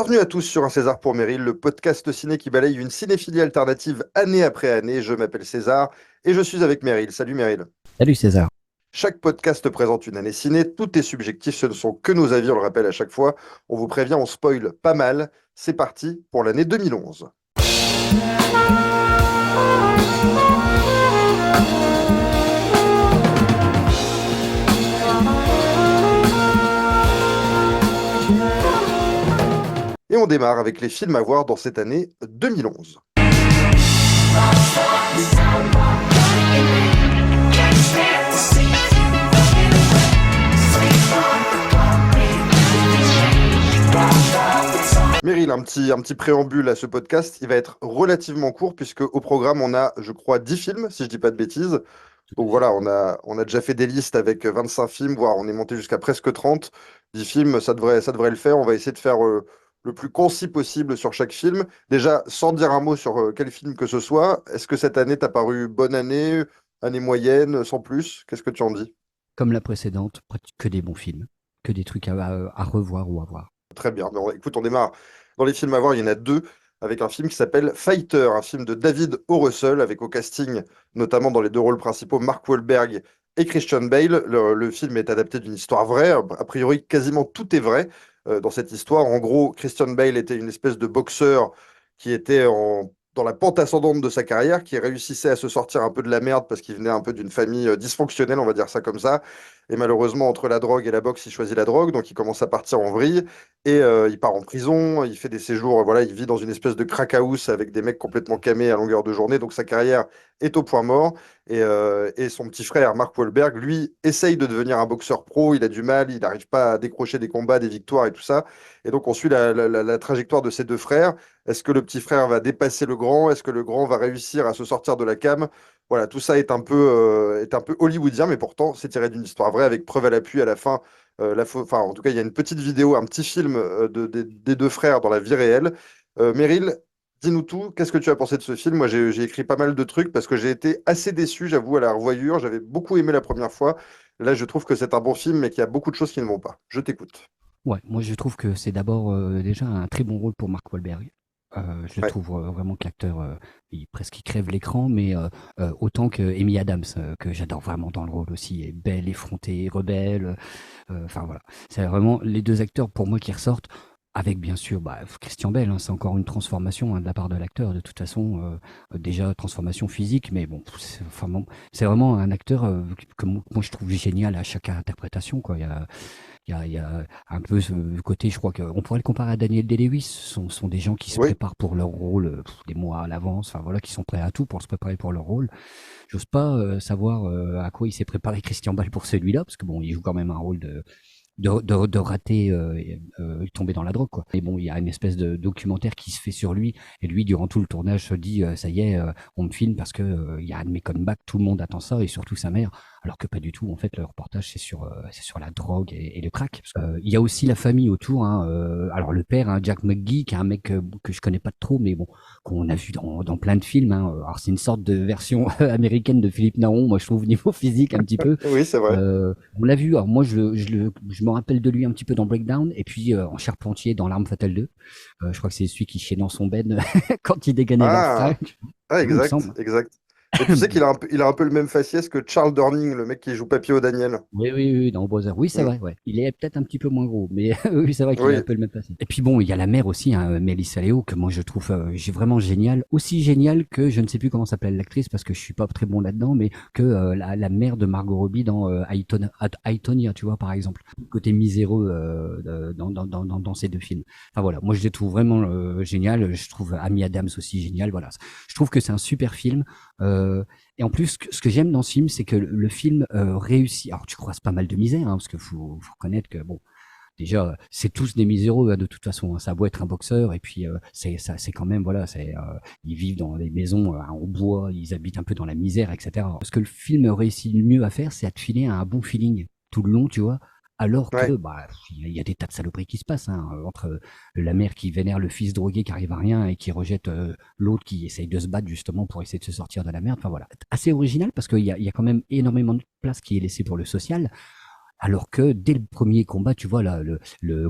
Bienvenue à tous sur Un César pour Meryl, le podcast ciné qui balaye une cinéphilie alternative année après année. Je m'appelle César et je suis avec Meryl. Salut Meryl. Salut César. Chaque podcast présente une année ciné, tout est subjectif, ce ne sont que nos avis, on le rappelle à chaque fois. On vous prévient, on spoil pas mal. C'est parti pour l'année 2011. Et on démarre avec les films à voir dans cette année 2011. Meryl, un petit préambule à ce podcast. Il va être relativement court puisque au programme, on a, je crois, 10 films, si je dis pas de bêtises. Donc voilà, on a déjà fait des listes avec 25 films, voire on est monté jusqu'à presque 30. 10 films, ça devrait le faire. On va essayer de faire le plus concis possible sur chaque film. Déjà, sans dire un mot sur quel film que ce soit, est-ce que cette année t'a paru bonne année, année moyenne, sans plus? Qu'est-ce que tu en dis? Comme la précédente, que des bons films, que des trucs à revoir ou à voir. Très bien. Écoute, on démarre. Dans les films à voir, il y en a deux, avec un film qui s'appelle Fighter, un film de David O. Russell, avec au casting, notamment dans les deux rôles principaux, Mark Wahlberg et Christian Bale. Le film est adapté d'une histoire vraie. A priori, quasiment tout est vrai dans cette histoire. En gros, Christian Bale était une espèce de boxeur qui était dans la pente ascendante de sa carrière, qui réussissait à se sortir un peu de la merde parce qu'il venait un peu d'une famille dysfonctionnelle, on va dire ça comme ça. Et malheureusement, entre la drogue et la boxe, il choisit la drogue, donc il commence à partir en vrille. Et il part en prison, il fait des séjours, voilà, il vit dans une espèce de crack house avec des mecs complètement camés à longueur de journée. Donc sa carrière est au point mort. Et son petit frère, Mark Wahlberg, lui, essaye de devenir un boxeur pro. Il a du mal, il n'arrive pas à décrocher des combats, des victoires et tout ça. Et donc on suit la trajectoire de ces deux frères. Est-ce que le petit frère va dépasser le grand? Est-ce que le grand va réussir à se sortir de la came? Voilà, tout ça est un peu hollywoodien, mais pourtant c'est tiré d'une histoire vraie avec preuve à l'appui à la fin. Enfin, en tout cas, il y a une petite vidéo, un petit film des deux frères dans la vie réelle. Meryl, dis-nous tout. Qu'est-ce que tu as pensé de ce film? Moi, j'ai écrit pas mal de trucs parce que j'ai été assez déçu, j'avoue, à la revoyure. J'avais beaucoup aimé la première fois. Là, je trouve que c'est un bon film, mais qu'il y a beaucoup de choses qui ne vont pas. Je t'écoute. Ouais, moi je trouve que c'est d'abord déjà un très bon rôle pour Mark Wahlberg. Je le Ouais. trouve vraiment que l'acteur, presque il crève l'écran, mais autant que Amy Adams, que j'adore vraiment dans le rôle aussi, est belle, effrontée, rebelle. Enfin voilà, c'est vraiment les deux acteurs pour moi qui ressortent. Avec bien sûr Christian Bale, hein, c'est encore une transformation, hein, de la part de l'acteur. De toute façon, déjà transformation physique, mais bon, enfin, bon, c'est vraiment un acteur que moi je trouve génial à chaque interprétation, quoi. Il y a un peu ce côté, je crois qu'on pourrait le comparer à Daniel Day-Lewis. Ce sont des gens qui se Oui. préparent pour leur rôle des mois à l'avance, enfin voilà, qui sont prêts à tout pour se préparer pour leur rôle. J'ose pas savoir à quoi il s'est préparé Christian Bale pour celui-là, parce que bon, il joue quand même un rôle de rater, tomber dans la drogue, quoi. Et bon, il y a une espèce de documentaire qui se fait sur lui, et lui, durant tout le tournage, se dit, ça y est, on me filme parce que il y a un de mes comebacks, tout le monde attend ça, et surtout sa mère, alors que pas du tout. En fait, le reportage, c'est sur la drogue et le crack. Parce que, il y a aussi la famille autour, hein, alors le père, hein, Jack McGee, qui est un mec que je connais pas trop, mais bon, qu'on a vu dans plein de films, hein. Alors c'est une sorte de version américaine de Philippe Naron, moi je trouve, niveau physique un petit peu. Oui, c'est vrai. On l'a vu, alors moi je me rappelle de lui un petit peu dans Breakdown, et puis en Charpentier dans L'Arme Fatale 2. Je crois que c'est celui qui chiait dans son bed quand il dégainait Ah, l'orfrac, ah, il me exact, semble. exact. Et tu sais qu'il a un peu le même faciès que Charles Durning, le mec qui joue Papy O'Daniel. Oui, oui, oui, dans Brother. Oui, c'est Mm. vrai, ouais. Il est peut-être un petit peu moins gros, mais oui, c'est vrai qu'il a un Oui, peu le même passé. Et puis bon, il y a la mère aussi, hein, Melissa Leo, que moi je trouve j'ai vraiment génial. Aussi génial que, je ne sais plus comment s'appelle l'actrice, parce que je suis pas très bon là-dedans, mais que la mère de Margot Robbie dans I, tu vois, par exemple. Côté miséreux dans ces deux films. Enfin voilà, moi je les trouve vraiment génial. Je trouve Amy Adams aussi génial. Voilà, je trouve que c'est un super film. Et en plus, ce que j'aime dans ce film, c'est que le film réussit. Alors, tu croises pas mal de misère, hein, parce que faut reconnaître que bon, déjà, c'est tous des miséreux, hein, de toute façon, hein. Ça a beau être un boxeur, et puis c'est quand même, voilà, ils vivent dans des maisons en bois, ils habitent un peu dans la misère, etc. Ce que le film réussit le mieux à faire, c'est à te filer un bon feeling tout le long, tu vois. Alors ouais. que il y a des tas de saloperies qui se passent, hein, entre la mère qui vénère le fils drogué qui arrive à rien et qui rejette l'autre qui essaye de se battre justement pour essayer de se sortir de la merde. Enfin voilà, assez original parce qu'il y a quand même énormément de place qui est laissée pour le social, Alors que dès le premier combat, tu vois, là, le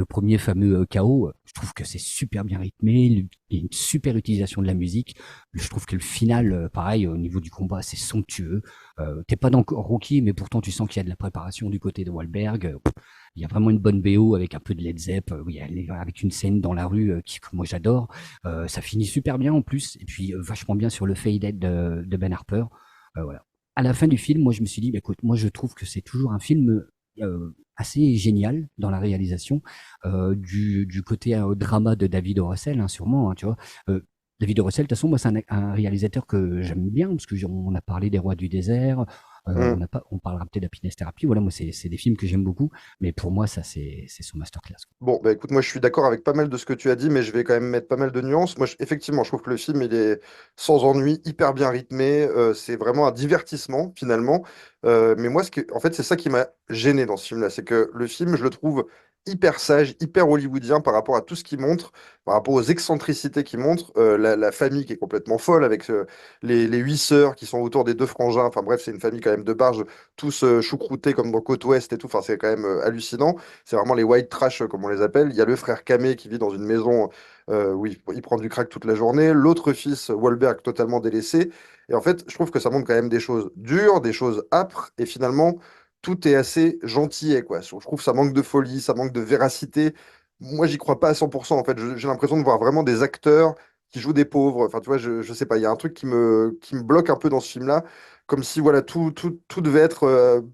premier fameux KO, je trouve que c'est super bien rythmé, il y a une super utilisation de la musique. Je trouve que le final, pareil, au niveau du combat, c'est somptueux. T'es pas dans Rocky, mais pourtant tu sens qu'il y a de la préparation du côté de Wahlberg. Il y a vraiment une bonne BO avec un peu de Led Zepp, oui, avec une scène dans la rue que moi j'adore. Ça finit super bien en plus, et puis vachement bien sur le fade de Ben Harper. Voilà. À la fin du film, moi je me suis dit, bah, écoute, moi je trouve que c'est toujours un film assez génial dans la réalisation, du côté drama de David O. Russell, hein, sûrement, hein, tu vois. Euh, David O. Russell, de toute façon, moi c'est un réalisateur que j'aime bien, parce que on a parlé des Rois du désert, Hmm. on parlera peut-être d'Happiness Therapy, voilà, moi c'est des films que j'aime beaucoup, mais pour moi ça c'est son masterclass, quoi. Bon, bah écoute, moi je suis d'accord avec pas mal de ce que tu as dit, mais je vais quand même mettre pas mal de nuances. Moi, effectivement, je trouve que le film, il est sans ennui, hyper bien rythmé. C'est vraiment un divertissement, finalement. Mais moi, en fait, c'est ça qui m'a gêné dans ce film-là. C'est que le film, je le trouve hyper sage, hyper hollywoodien par rapport à tout ce qu'il montre, par rapport aux excentricités qu'il montre. La famille qui est complètement folle, avec les 8 sœurs qui sont autour des deux frangins. Enfin bref, c'est une famille quand même de barges, tous choucroutés comme dans Côte Ouest et tout. Enfin, c'est quand même hallucinant. C'est vraiment les white trash, comme on les appelle. Il y a le frère Kamé qui vit dans une maison où il prend du crack toute la journée. L'autre fils, Wahlberg, totalement délaissé. Et en fait, je trouve que ça montre quand même des choses dures, des choses âpres. Et finalement, tout est assez gentillet, quoi. Je trouve que ça manque de folie, ça manque de véracité. Moi, j'y crois pas à 100%. En fait, j'ai l'impression de voir vraiment des acteurs qui jouent des pauvres. Enfin, tu vois, je sais pas. Il y a un truc qui me bloque un peu dans ce film-là. Comme si, voilà, tout devait être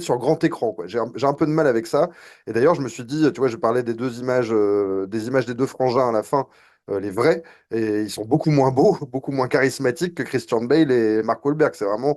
sur grand écran, quoi. J'ai un peu de mal avec ça. Et d'ailleurs, je me suis dit, tu vois, je parlais des images des deux frangins à la fin, les vrais, et ils sont beaucoup moins beaux, beaucoup moins charismatiques que Christian Bale et Mark Wahlberg. C'est vraiment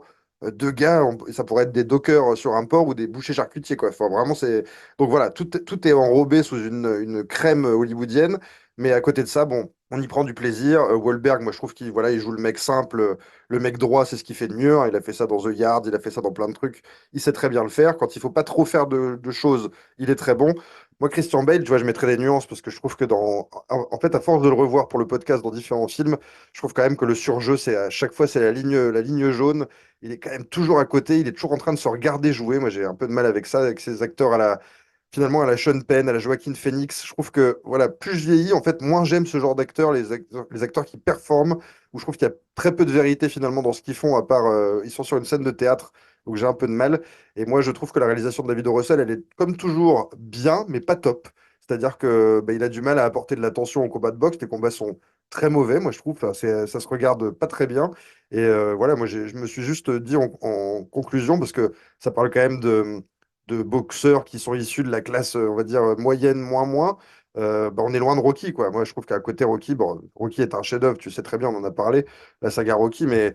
deux gars, ça pourrait être des dockers sur un port ou des bouchers charcutiers, quoi. Enfin, vraiment, c'est. Donc voilà, tout est enrobé sous une crème hollywoodienne. Mais à côté de ça, bon, on y prend du plaisir. Wahlberg, moi, je trouve qu'il voilà, il joue le mec simple, le mec droit, c'est ce qu'il fait de mieux, hein. Il a fait ça dans The Yard, il a fait ça dans plein de trucs. Il sait très bien le faire. Quand il faut pas trop faire de choses, il est très bon. Moi, Christian Bale, tu vois, je mettrais des nuances parce que je trouve que en fait, à force de le revoir pour le podcast dans différents films, je trouve quand même que le surjeu, c'est à chaque fois, c'est la ligne jaune. Il est quand même toujours à côté. Il est toujours en train de se regarder jouer. Moi, j'ai un peu de mal avec ça, avec ces acteurs finalement, à la Sean Penn, à la Joaquin Phoenix. Je trouve que, voilà, plus je vieillis, en fait, moins j'aime ce genre d'acteurs, les acteurs qui performent, où je trouve qu'il y a très peu de vérité finalement dans ce qu'ils font, à part, ils sont sur une scène de théâtre, donc j'ai un peu de mal. Et moi, je trouve que la réalisation de David O. Russell, elle est comme toujours bien, mais pas top. C'est-à-dire que il a du mal à apporter de l'attention au combat de boxe. Les combats sont très mauvais, moi je trouve. Enfin, ça se regarde pas très bien. Et voilà, moi je me suis juste dit en conclusion, parce que ça parle quand même de boxeurs qui sont issus de la classe, on va dire, moyenne, moins, moins. On est loin de Rocky, quoi. Moi, je trouve qu'à côté Rocky, bon, Rocky est un chef-d'œuvre, tu sais très bien, on en a parlé, la saga Rocky, mais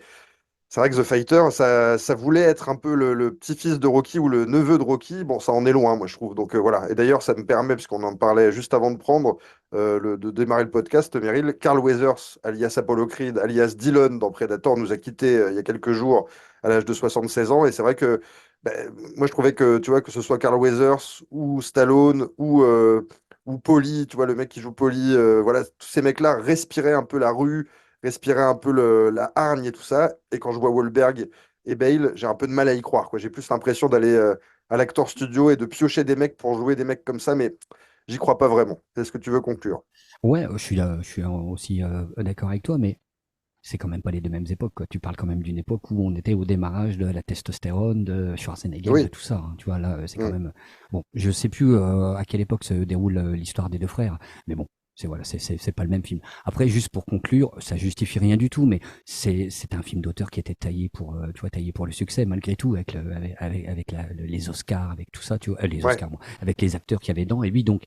c'est vrai que The Fighter, ça voulait être un peu le petit-fils de Rocky ou le neveu de Rocky. Bon, ça en est loin, moi, je trouve. Donc voilà. Et d'ailleurs, ça me permet, parce qu'on en parlait juste avant de prendre, de démarrer le podcast, Meryl, Carl Weathers, alias Apollo Creed, alias Dillon dans Predator, nous a quittés il y a quelques jours à l'âge de 76 ans. Et c'est vrai que moi, je trouvais que, tu vois, que ce soit Carl Weathers ou Stallone ou Paulie, tu vois, le mec qui joue Paulie, voilà, tous ces mecs-là respiraient un peu la rue, respirer un peu la hargne et tout ça. Et quand je vois Wahlberg et Bale, j'ai un peu de mal à y croire, quoi. J'ai plus l'impression d'aller à l'actor studio et de piocher des mecs pour jouer des mecs comme ça, mais j'y crois pas vraiment. Est-ce que tu veux conclure? Ouais, je suis là, je suis aussi d'accord avec toi, mais c'est quand même pas les deux mêmes époques, quoi. Tu parles quand même d'une époque où on était au démarrage de la testostérone, de Schwarzenegger, de Oui. tout ça, hein. Tu vois, là, c'est quand Mm. même. Bon, je sais plus à quelle époque se déroule l'histoire des deux frères, mais bon, c'est voilà, c'est pas le même film. Après, juste pour conclure, ça justifie rien du tout, mais c'est un film d'auteur qui était taillé pour, tu vois, taillé pour le succès malgré tout, avec les Oscars, avec tout ça, tu vois, les Ouais. Oscars, moi, avec les acteurs qu'il y avait dedans. Et oui, donc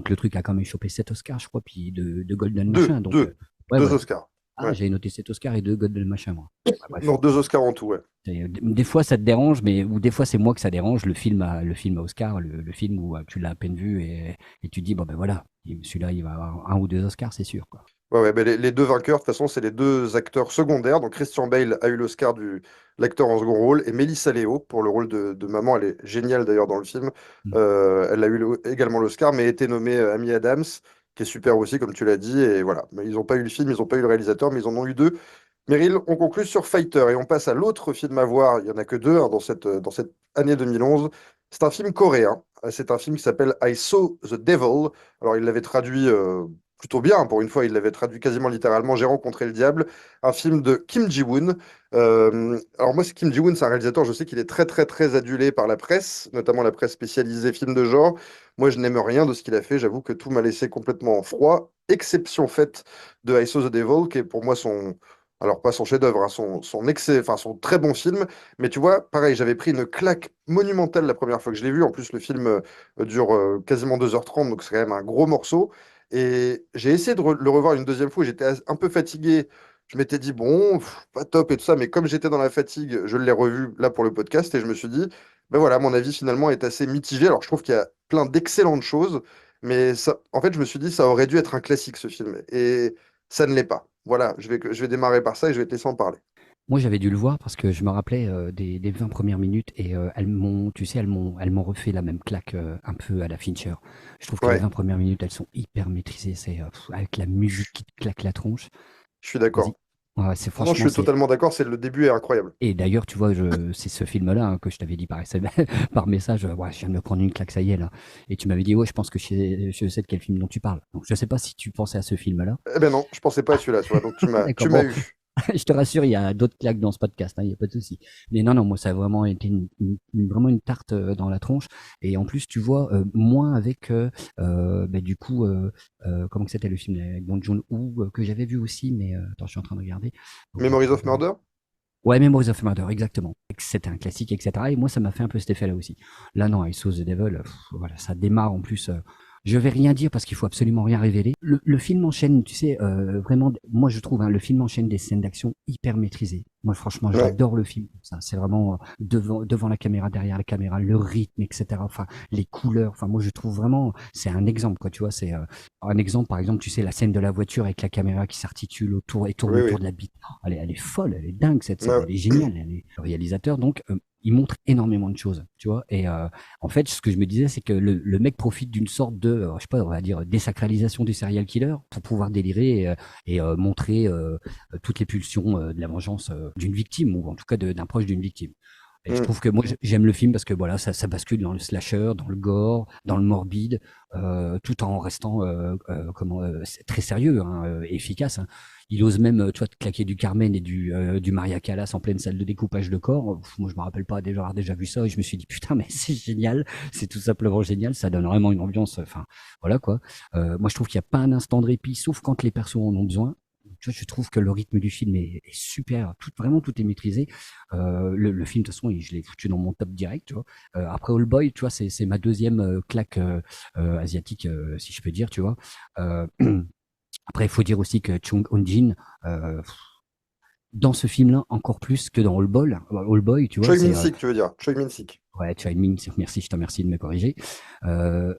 le truc a quand même chopé 7 Oscars, je crois, puis de Golden Deux, machin. Donc, deux. ouais, Deux voilà. Oscars. Ah, Ouais. j'avais noté 7 Oscars et 2 Golden machin, moi. Ah, bref. Non, 2 Oscars en tout, ouais. Des fois, ça te dérange, mais ou des fois, c'est moi que ça dérange. Le film à Oscar, le film où tu l'as à peine vu et tu te dis, bon, ben voilà, celui-là, il va avoir 1 ou 2 Oscars, c'est sûr, quoi. Ouais, ouais, mais les deux vainqueurs, de toute façon, c'est les deux acteurs secondaires. Donc Christian Bale a eu l'Oscar du l'acteur en second rôle et Melissa Leo pour le rôle de maman. Elle est géniale d'ailleurs dans le film. Mm. Elle a eu également l'Oscar, mais a été nommée Amy Adams, qui est super aussi, comme tu l'as dit. Et voilà. Mais ils n'ont pas eu le film, ils n'ont pas eu le réalisateur, mais ils en ont eu deux. Meryl, on conclut sur Fighter et on passe à l'autre film à voir. Il n'y en a que deux hein, dans cette année 2011. C'est un film coréen. C'est un film qui s'appelle I Saw the Devil. Alors, il l'avait traduit plutôt bien. Pour une fois, il l'avait traduit quasiment littéralement J'ai rencontré le diable. Un film de Kim Ji-woon. Alors, moi, c'est Kim Ji-woon, c'est un réalisateur. Je sais qu'il est très, très, très adulé par la presse, notamment la presse spécialisée films de genre. Moi, je n'aime rien de ce qu'il a fait. J'avoue que tout m'a laissé complètement froid. Exception faite de I Saw the Devil, qui est pour moi son alors, pas son chef-d'œuvre, hein, enfin, son très bon film. Mais tu vois, pareil, j'avais pris une claque monumentale la première fois que je l'ai vu. En plus, le film dure quasiment 2h30, donc c'est quand même un gros morceau. Et j'ai essayé de le revoir une deuxième fois. J'étais un peu fatigué. Je m'étais dit, bon, pas top et tout ça. Mais comme j'étais dans la fatigue, je l'ai revu là pour le podcast et je me suis dit, ben voilà, mon avis finalement est assez mitigé. Alors, je trouve qu'il y a plein d'excellentes choses. Mais ça, en fait, je me suis dit, ça aurait dû être un classique ce film. Et ça ne l'est pas. Voilà, je vais démarrer par ça et je vais te laisser en parler. Moi, j'avais dû le voir parce que je me rappelais des 20 premières minutes et tu sais, elles m'ont refait la même claque un peu à la Fincher. Je trouve que les Ouais, 20 premières minutes, elles sont hyper maîtrisées. C'est avec la musique qui te claque la tronche. je suis Vas-y. d'accord. Ouais, Non, non, je franchement, suis c'est. totalement d'accord, c'est le début est incroyable. Et d'ailleurs, tu vois, c'est ce film-là que je t'avais dit par, par message. Ouais, je viens de me prendre une claque, ça y est là. Et tu m'avais dit, ouais, je pense que je sais de quel film dont tu parles. Donc, je sais pas si tu pensais à ce film-là. Eh ben non, je pensais pas à celui-là, tu vois, donc D'accord. tu m'as Bon, eu. je te rassure, il y a d'autres claques dans ce podcast, hein, il n'y a pas de souci. Mais non, non, moi, ça a vraiment été vraiment une tarte dans la tronche. Et en plus, tu vois, moins avec, du coup, comment que c'était le film avec Bong Joon-ho que j'avais vu aussi, mais attends, je suis en train de regarder. Faut que je Memories of retrouve. Murder? Ouais, Memories of Murder, exactement. C'était un classique, etc. Et moi, ça m'a fait un peu cet effet-là aussi. Là, non, I Saw the Devil, voilà, ça démarre en plus. Je vais rien dire parce qu'il faut absolument rien révéler. Le film enchaîne, tu sais, vraiment, moi je trouve, hein, le film enchaîne des scènes d'action hyper maîtrisées. Moi, franchement, Ouais. j'adore le film. Ça, c'est vraiment devant la caméra, derrière la caméra, le rythme, etc. Enfin, les couleurs. Enfin, moi, je trouve vraiment, c'est un exemple, quoi. Tu vois, c'est un exemple, par exemple, tu sais, la scène de la voiture avec la caméra qui s'articule autour et tourne Oui, autour oui. de la bite. Elle est folle, elle est dingue cette scène, Ouais. elle est géniale. Le réalisateur, donc, il montre énormément de choses, tu vois. Et en fait, ce que je me disais, c'est que le mec profite d'une sorte de, je sais pas, on va dire, désacralisation du serial killer pour pouvoir délirer montrer toutes les pulsions de la vengeance d'une victime, ou en tout cas d'un proche d'une victime. Et je Hmm. trouve que moi j'aime le film parce que voilà, ça bascule dans le slasher, dans le gore, dans le morbide, tout en restant très sérieux, hein, efficace. Hein. Il ose même, tu vois, te claquer du Carmen et du Maria Callas en pleine salle de découpage de corps. Moi, je me rappelle pas déjà avoir déjà vu ça et je me suis dit putain, mais c'est génial, c'est tout simplement génial, ça donne vraiment une ambiance. Enfin, voilà quoi. Moi, je trouve qu'il n'y a pas un instant de répit, sauf quand les persos en ont besoin. Tu vois, je trouve que le rythme du film est super, vraiment tout est maîtrisé. Le film, de toute façon, je l'ai foutu dans mon top direct. Tu vois. Après All Boy, tu vois, c'est ma deuxième claque asiatique, si je peux dire, tu vois. Euh, Après, il faut dire aussi que Chung Eun-jin, euh, dans ce film-là, encore plus que dans All Boy, tu vois, Choi c'est Min-sik, tu veux dire. Choi Min-sik. ouais, tu as une mine, merci, je te remercie de me corriger. Euh,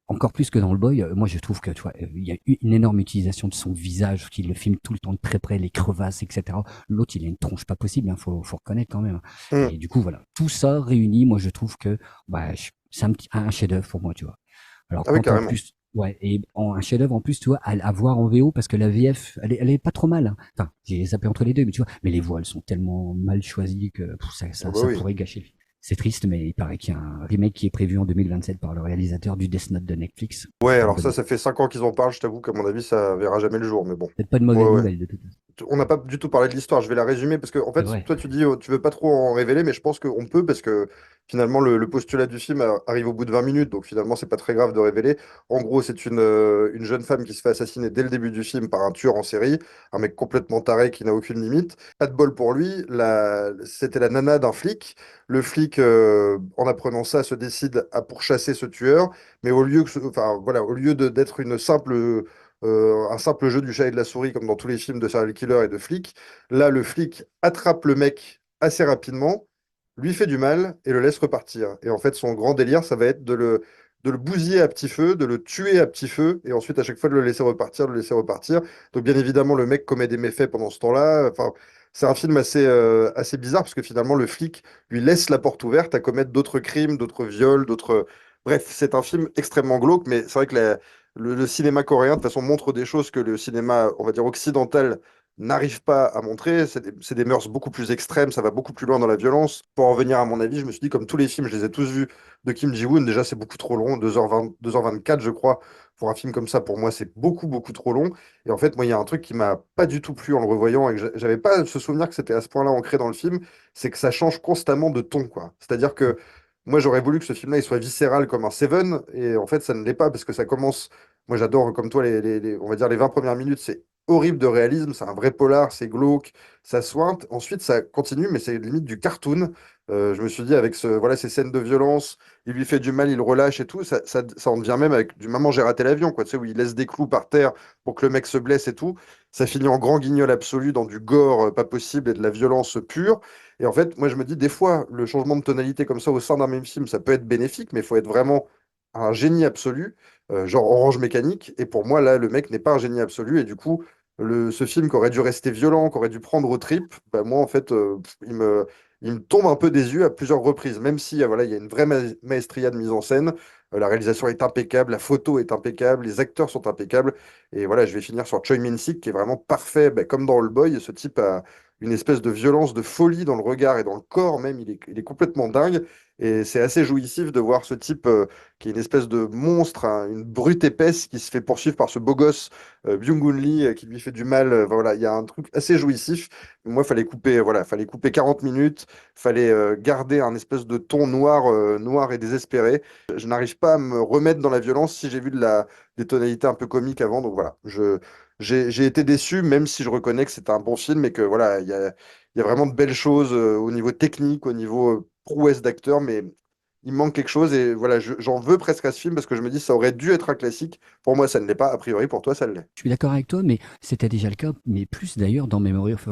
Encore plus que dans le boy, moi je trouve que tu vois, il y a eu une énorme utilisation de son visage, qui le filme tout le temps de très près, les crevasses, etc. L'autre, il a une tronche pas possible, hein, faut reconnaître quand même. Hmm. Et du coup, voilà, tout ça réuni, moi je trouve que bah, c'est un chef-d'œuvre pour moi, tu vois. Alors Ah oui, quand en carrément. plus, ouais, et un chef-d'œuvre en plus, tu vois, à voir en VO parce que la VF, elle est pas trop mal. Hein. Enfin, j'ai zappé entre les deux, mais tu vois, mais les voix, elles sont tellement mal choisies que Ah bah ça oui. pourrait gâcher le film. C'est triste, mais il paraît qu'il y a un remake qui est prévu en 2027 par le réalisateur du Death Note de Netflix. Ouais, Une alors bonne, ça fait 5 ans qu'ils en parlent, je t'avoue qu'à mon avis, ça verra jamais le jour, mais bon. peut-être pas de Ouais, mauvaise ouais. nouvelle de toute façon. On n'a pas du tout parlé de l'histoire, je vais la résumer parce que, en C'est fait, vrai. toi tu dis tu veux pas trop en révéler, mais je pense qu'on peut parce que finalement le postulat du film arrive au bout de 20 minutes, donc finalement c'est pas très grave de révéler. En gros, c'est une jeune femme qui se fait assassiner dès le début du film par un tueur en série, un mec complètement taré qui n'a aucune limite. Pas de bol pour lui, c'était la nana d'un flic. Le flic, en apprenant ça, se décide à pourchasser ce tueur, mais au lieu enfin, voilà, au lieu d'être un simple jeu du chat et de la souris, comme dans tous les films de serial killer et de flics. Là, le flic attrape le mec assez rapidement, lui fait du mal et le laisse repartir. Et en fait, son grand délire, ça va être de le bousiller à petit feu, de le tuer à petit feu, et ensuite à chaque fois de le laisser repartir, de le laisser repartir. Donc bien évidemment, le mec commet des méfaits pendant ce temps-là. Enfin, c'est un film assez bizarre parce que finalement, le flic lui laisse la porte ouverte à commettre d'autres crimes, d'autres viols, d'autres... Bref, c'est un film extrêmement glauque, mais c'est vrai que le cinéma coréen, de toute façon, montre des choses que le cinéma, on va dire, occidental n'arrive pas à montrer. C'est des mœurs beaucoup plus extrêmes, ça va beaucoup plus loin dans la violence. Pour en revenir à mon avis, je me suis dit, comme tous les films, je les ai tous vus de Kim Ji-woon, déjà c'est beaucoup trop long, 2h20, 2h24 je crois, pour un film comme ça, pour moi c'est beaucoup, beaucoup trop long. Et en fait, moi, il y a un truc qui m'a pas du tout plu en le revoyant et que j'avais pas ce souvenir que c'était à ce point-là ancré dans le film, c'est que ça change constamment de ton, quoi. C'est-à-dire que moi, j'aurais voulu que ce film-là, il soit viscéral comme un Seven, et en fait, ça ne l'est pas, parce que ça commence. Moi, j'adore, comme toi, on va dire les 20 premières minutes, c'est horrible de réalisme, c'est un vrai polar, c'est glauque, ça sointe. Ensuite, ça continue, mais c'est limite du cartoon. Je me suis dit, avec voilà, ces scènes de violence, il lui fait du mal, il le relâche et tout, ça en devient même avec du Maman, j'ai raté l'avion, quoi, tu sais, où il laisse des clous par terre pour que le mec se blesse et tout. Ça finit en grand guignol absolu, dans du gore pas possible et de la violence pure. Et en fait, moi, je me dis, des fois, le changement de tonalité comme ça au sein d'un même film, ça peut être bénéfique, mais il faut être vraiment un génie absolu, genre Orange Mécanique. Et pour moi, là, le mec n'est pas un génie absolu. Et du coup, ce film qui aurait dû rester violent, qui aurait dû prendre aux tripes, bah, moi, en fait, il me tombe un peu des yeux à plusieurs reprises, même si voilà, il y a une vraie maestria de mise en scène. La réalisation est impeccable, la photo est impeccable, les acteurs sont impeccables. Et voilà, je vais finir sur Choi Min-sik, qui est vraiment parfait, bah, comme dans Old Boy. Ce type a une espèce de violence, de folie dans le regard et dans le corps même. Il est complètement dingue. Et c'est assez jouissif de voir ce type qui est une espèce de monstre, hein, une brute épaisse qui se fait poursuivre par ce beau gosse Byung-Gun Lee qui lui fait du mal. Voilà, il y a un truc assez jouissif. Moi, fallait couper 40 minutes, fallait garder un espèce de ton noir, noir et désespéré. Je n'arrive pas à me remettre dans la violence si j'ai vu des tonalités un peu comiques avant. Donc voilà, j'ai été déçu, même si je reconnais que c'est un bon film et que voilà, il y a vraiment de belles choses au niveau technique, au niveau prouesse d'acteur, mais il me manque quelque chose et voilà, j'en veux presque à ce film parce que je me dis ça aurait dû être un classique. Pour moi, ça ne l'est pas. A priori, pour toi, ça l'est. Je suis d'accord avec toi, mais c'était déjà le cas, mais plus d'ailleurs dans Memory of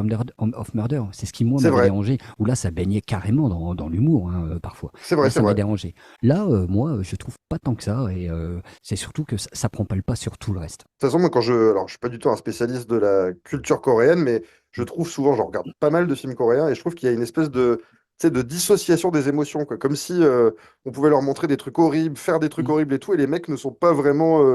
Murder. C'est ce qui, moi, C'est m'avait vrai, dérangé, où là, ça baignait carrément dans l'humour, hein, parfois. c'est Là, vrai, c'est ça m'a vrai. dérangé. Là, moi, je trouve pas tant que ça, et c'est surtout que ça prend pas le pas sur tout le reste. De toute façon, moi, alors, je suis pas du tout un spécialiste de la culture coréenne, mais je trouve souvent, je regarde pas mal de films coréens et je trouve qu'il y a une espèce tu sais, de dissociation des émotions, quoi. Comme si on pouvait leur montrer des trucs horribles, faire des trucs Mm. horribles et tout, et les mecs ne sont pas vraiment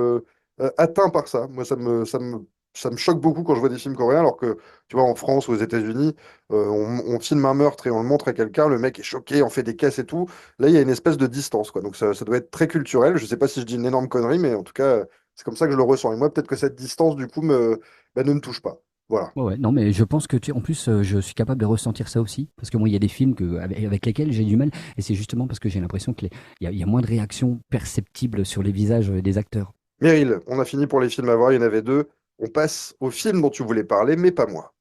atteints par ça. Moi, ça me choque beaucoup quand je vois des films coréens, alors que, tu vois, en France ou aux États-Unis, on filme un meurtre et on le montre à quelqu'un, le mec est choqué, on fait des caisses et tout. Là, il y a une espèce de distance, quoi. Donc, ça doit être très culturel. Je sais pas si je dis une énorme connerie, mais en tout cas. C'est comme ça que je le ressens. Et moi, peut-être que cette distance, du coup, ne me touche pas. Voilà. Ouais, ouais, non, mais je pense que en plus, je suis capable de ressentir ça aussi, parce que moi, il y a des films avec lesquels j'ai du mal, et c'est justement parce que j'ai l'impression il y a moins de réactions perceptibles sur les visages des acteurs. Meryl, on a fini pour les films à voir. Il y en avait deux. On passe au film dont tu voulais parler, mais pas moi.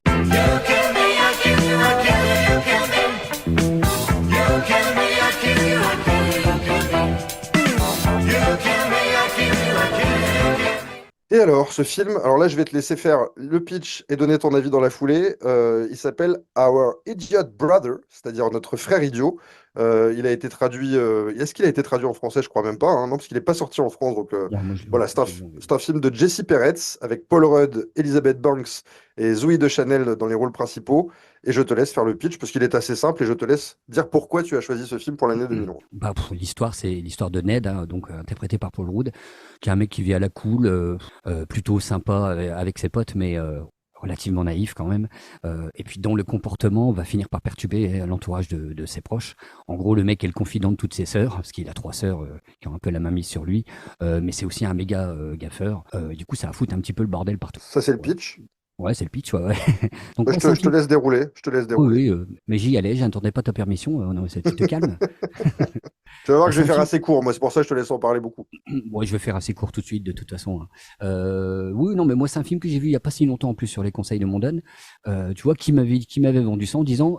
Et alors, ce film, alors là, je vais te laisser faire le pitch et donner ton avis dans la foulée. Il s'appelle Our Idiot Brother, c'est-à-dire notre frère idiot. Il a été traduit. Est-ce qu'il a été traduit en français? Je crois même pas, hein, non, parce qu'il n'est pas sorti en France. Donc Ouais, moi, voilà, c'est un film de Jesse Peretz avec Paul Rudd, Elizabeth Banks et Zoe de Chanel dans les rôles principaux. Et je te laisse faire le pitch parce qu'il est assez simple et je te laisse dire pourquoi tu as choisi ce film pour l'année 2011. Bah, l'histoire, c'est l'histoire de Ned, hein, donc interprété par Paul Rudd, qui est un mec qui vit à la cool, plutôt sympa avec ses potes, mais relativement naïf quand même, et puis dont le comportement va finir par perturber l'entourage de ses proches. En gros, le mec est le confident de toutes ses sœurs, parce qu'il a trois sœurs qui ont un peu la main mise sur lui, mais c'est aussi un méga gaffeur. Du coup, ça va foutre un petit peu le bordel partout. Ça, c'est le Ouais, pitch. ouais, c'est le pitch, ouais, ouais. Donc, Bah, moi, c'est un je te film. laisse dérouler. Je te laisse Oui, dérouler. oui, mais j'y allais, j'attendais pas ta permission. Non, tu te calmes. Tu vas voir Bah, que je c'est vais un faire film. assez court. Moi, c'est pour ça que je te laisse en parler beaucoup. Ouais, je vais faire assez court tout de suite, de toute façon, hein. Oui, non, mais moi, c'est un film que j'ai vu il y a pas si longtemps en plus sur les conseils de Mondon. Tu vois, qui m'avait vendu ça en disant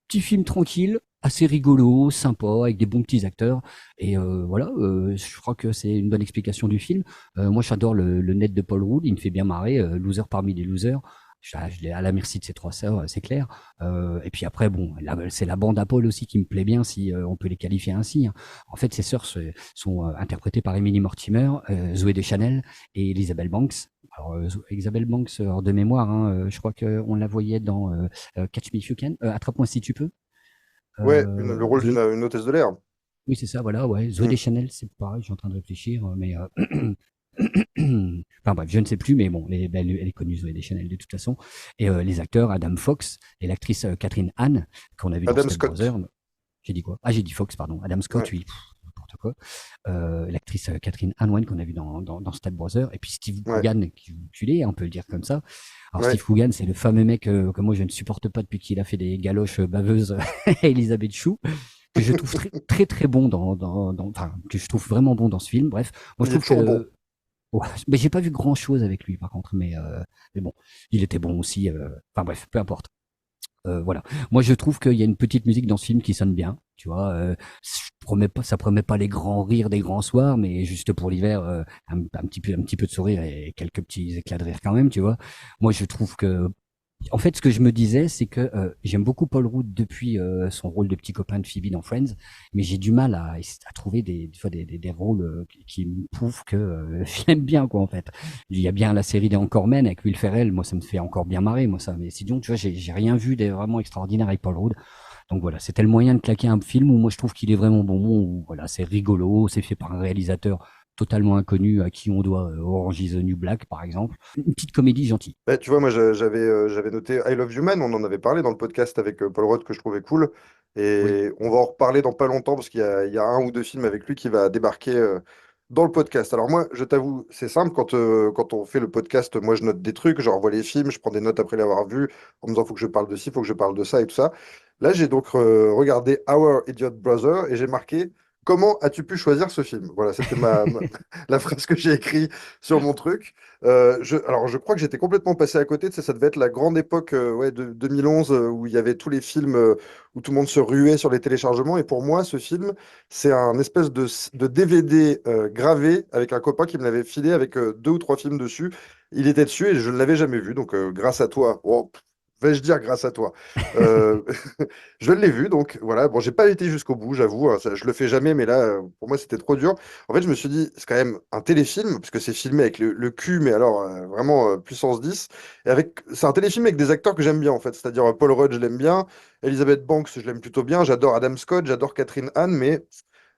petit film tranquille, assez rigolo, sympa, avec des bons petits acteurs. Et voilà, je crois que c'est une bonne explication du film. Moi, j'adore le net de Paul Rudd, il me fait bien marrer, loser parmi les losers. Je l'ai à la merci de ses trois sœurs, c'est clair. Et puis après, bon, c'est la bande à Paul aussi qui me plaît bien, si on peut les qualifier ainsi, hein. En fait, ses sœurs sont interprétées par Emily Mortimer, Zoé Deschanel et Elizabeth Banks. Alors, Isabelle Banks, de mémoire, hein, je crois qu'on la voyait dans Catch Me If You Can, Attrape-moi si tu peux. Ouais, le rôle Zoé, d'une hôtesse de l'air. oui, c'est ça, voilà, ouais. Zoé Hmm. Deschanel, c'est pareil, je suis en train de réfléchir, mais Enfin bref, je ne sais plus, mais bon, elle est connue sur les chaînes de toute façon. Et les acteurs, Adam Fox et l'actrice Catherine Hahn, qu'on a vu dans Adam Step Scott. Brothers. J'ai dit quoi? Ah, j'ai dit Fox, pardon. Adam Scott, Ouais, oui, n'importe quoi. L'actrice Catherine Hanwhen qu'on a vu dans Step Brothers. Et puis Steve ouais, Coogan, qui est culé, on peut le dire comme ça. Alors ouais. Steve Coogan, c'est le fameux mec que moi je ne supporte pas depuis qu'il a fait des galoches baveuses à Elisabeth Chou, que je trouve très très très bon enfin, que je trouve vraiment bon dans ce film. Bref, moi je Il est trouve toujours bon. que ouais, mais j'ai pas vu grand chose avec lui par contre, mais bon, il était bon aussi. Enfin bref, peu importe. Voilà. Moi, je trouve qu'il y a une petite musique dans ce film qui sonne bien. Tu vois, ça promet pas les grands rires des grands soirs, mais juste pour l'hiver, un petit peu de sourire et quelques petits éclats de rire quand même. Tu vois. Moi, je trouve que en fait, ce que je me disais, c'est que j'aime beaucoup Paul Rudd depuis son rôle de petit copain de Phoebe dans Friends, mais j'ai du mal à trouver des fois des rôles qui me prouvent que je l'aime bien, quoi, en fait. Il y a bien la série des Encore Men avec Will Ferrell, moi, ça me fait encore bien marrer, moi, ça. Mais sinon, tu vois, j'ai rien vu de vraiment extraordinaire avec Paul Rudd. Donc voilà, c'était le moyen de claquer un film où moi, je trouve qu'il est vraiment bon, où voilà, c'est rigolo, c'est fait par un réalisateur totalement inconnu à qui on doit Orange is the New Black, par exemple. Une petite comédie gentille. Bah, tu vois, moi, j'avais noté I Love You Man. On en avait parlé dans le podcast avec Paul Rudd que je trouvais cool. Oui. Et on va en reparler dans pas longtemps parce qu'il y a un ou deux films avec lui qui va débarquer dans le podcast. Alors moi, je t'avoue, c'est simple. Quand on fait le podcast, moi, je note des trucs. Je revois les films, je prends des notes après l'avoir vu en me disant, faut que je parle de ci, faut que je parle de ça et tout ça. Là, j'ai donc regardé Our Idiot Brother et j'ai marqué, comment as-tu pu choisir ce film? Voilà, c'était la phrase que j'ai écrite sur mon truc. Alors, je crois que j'étais complètement passé à côté. Tu sais, ça devait être la grande époque ouais, de 2011 où il y avait tous les films où tout le monde se ruait sur les téléchargements. Et pour moi, ce film, c'est un espèce de DVD gravé avec un copain qui me l'avait filé avec deux ou trois films dessus. Il était dessus et je ne l'avais jamais vu. Donc, grâce à toi, oh, vais-je dire grâce à toi, euh, je l'ai vu. Donc, voilà. Bon, j'ai pas été jusqu'au bout, j'avoue, hein, je le fais jamais, mais là, pour moi, c'était trop dur. En fait, je me suis dit, c'est quand même un téléfilm, parce que c'est filmé avec le cul, mais alors vraiment puissance 10. C'est un téléfilm avec des acteurs que j'aime bien, en fait. C'est-à-dire Paul Rudd, je l'aime bien. Elizabeth Banks, je l'aime plutôt bien. J'adore Adam Scott, j'adore Catherine Hahn, mais.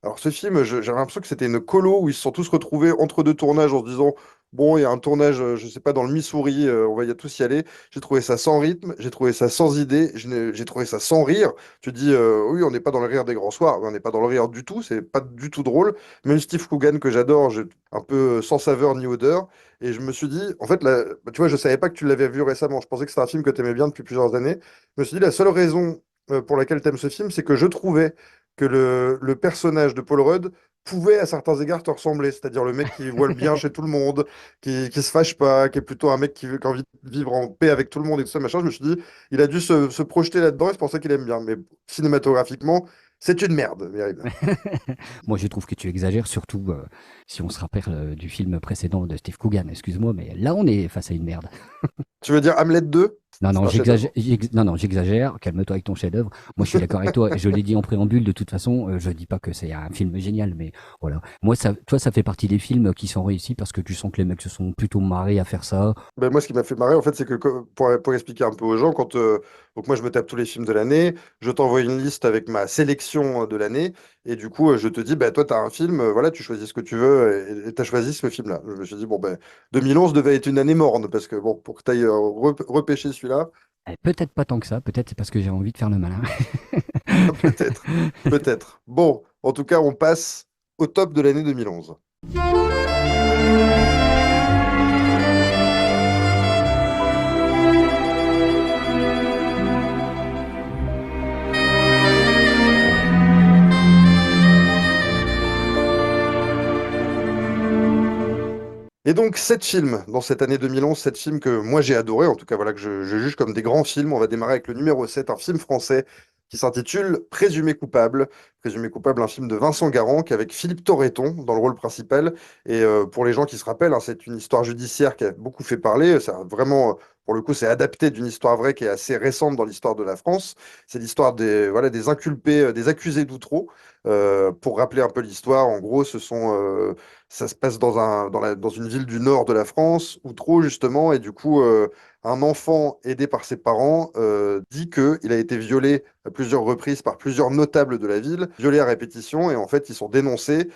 Alors, ce film, j'avais l'impression que c'était une colo où ils se sont tous retrouvés entre deux tournages en se disant, bon, il y a un tournage, je sais pas, dans le Missouri, on va y tous y aller. J'ai trouvé ça sans rythme, j'ai trouvé ça sans idée, j'ai trouvé ça sans rire. Tu dis, oui, on n'est pas dans le rire des grands soirs, on n'est pas dans le rire du tout, c'est pas du tout drôle. Même Steve Coogan, que j'adore, un peu sans saveur ni odeur. Et je me suis dit, en fait, bah, tu vois, je savais pas que tu l'avais vu récemment. Je pensais que c'était un film que tu aimais bien depuis plusieurs années. Je me suis dit, la seule raison pour laquelle tu aimes ce film, c'est que je trouvais que le personnage de Paul Rudd pouvait à certains égards te ressembler, c'est-à-dire le mec qui voit le bien chez tout le monde, qui se fâche pas, qui est plutôt un mec qui a envie de vivre en paix avec tout le monde et tout ça, machin. Je me suis dit, il a dû se projeter là-dedans et c'est pour ça qu'il aime bien. Mais cinématographiquement, c'est une merde, Meryl. Moi, je trouve que tu exagères, surtout si on se rappelle du film précédent de Steve Coogan. Excuse-moi, mais là, on est face à une merde. Tu veux dire Hamlet 2? Non, C'est non, un chef-d'œuvre. non, non, j'exagère. Calme-toi avec ton chef-d'œuvre. Moi, je suis d'accord avec toi. Je l'ai dit en préambule. De toute façon, je dis pas que c'est un film génial, mais voilà. Moi, toi, ça fait partie des films qui sont réussis parce que tu sens que les mecs se sont plutôt marrés à faire ça. Ben, moi, ce qui m'a fait marrer, en fait, c'est que pour expliquer un peu aux gens, donc moi, je me tape tous les films de l'année, je t'envoie une liste avec ma sélection de l'année, et du coup, je te dis, bah, toi, tu as un film, voilà, tu choisis ce que tu veux, et tu as choisi ce film-là. Je me suis dit, bon, ben, 2011 devait être une année morne, parce que, bon, pour que tu ailles repêcher celui-là, Peut-être pas tant que ça. Peut-être c'est parce que j'ai envie de faire le malin. peut-être, peut-être. Bon, en tout cas, on passe au top de l'année 2011. Et donc, sept films dans cette année 2011, sept films que moi j'ai adoré, en tout cas voilà que je juge comme des grands films. On va démarrer avec le numéro 7, un film français qui s'intitule Présumé coupable. Présumé coupable, un film de Vincent Garand, avec Philippe Torreton dans le rôle principal. Et pour les gens qui se rappellent, hein, c'est une histoire judiciaire qui a beaucoup fait parler. Ça a vraiment, pour le coup, c'est adapté d'une histoire vraie qui est assez récente dans l'histoire de la France. C'est l'histoire des inculpés, des accusés d'Outreau. Pour rappeler un peu l'histoire, en gros, ça se passe dans une ville du nord de la France, Outreau justement, et du coup, un enfant aidé par ses parents dit qu'il a été violé à plusieurs reprises par plusieurs notables de la ville, violé à répétition, et en fait, ils sont dénoncés,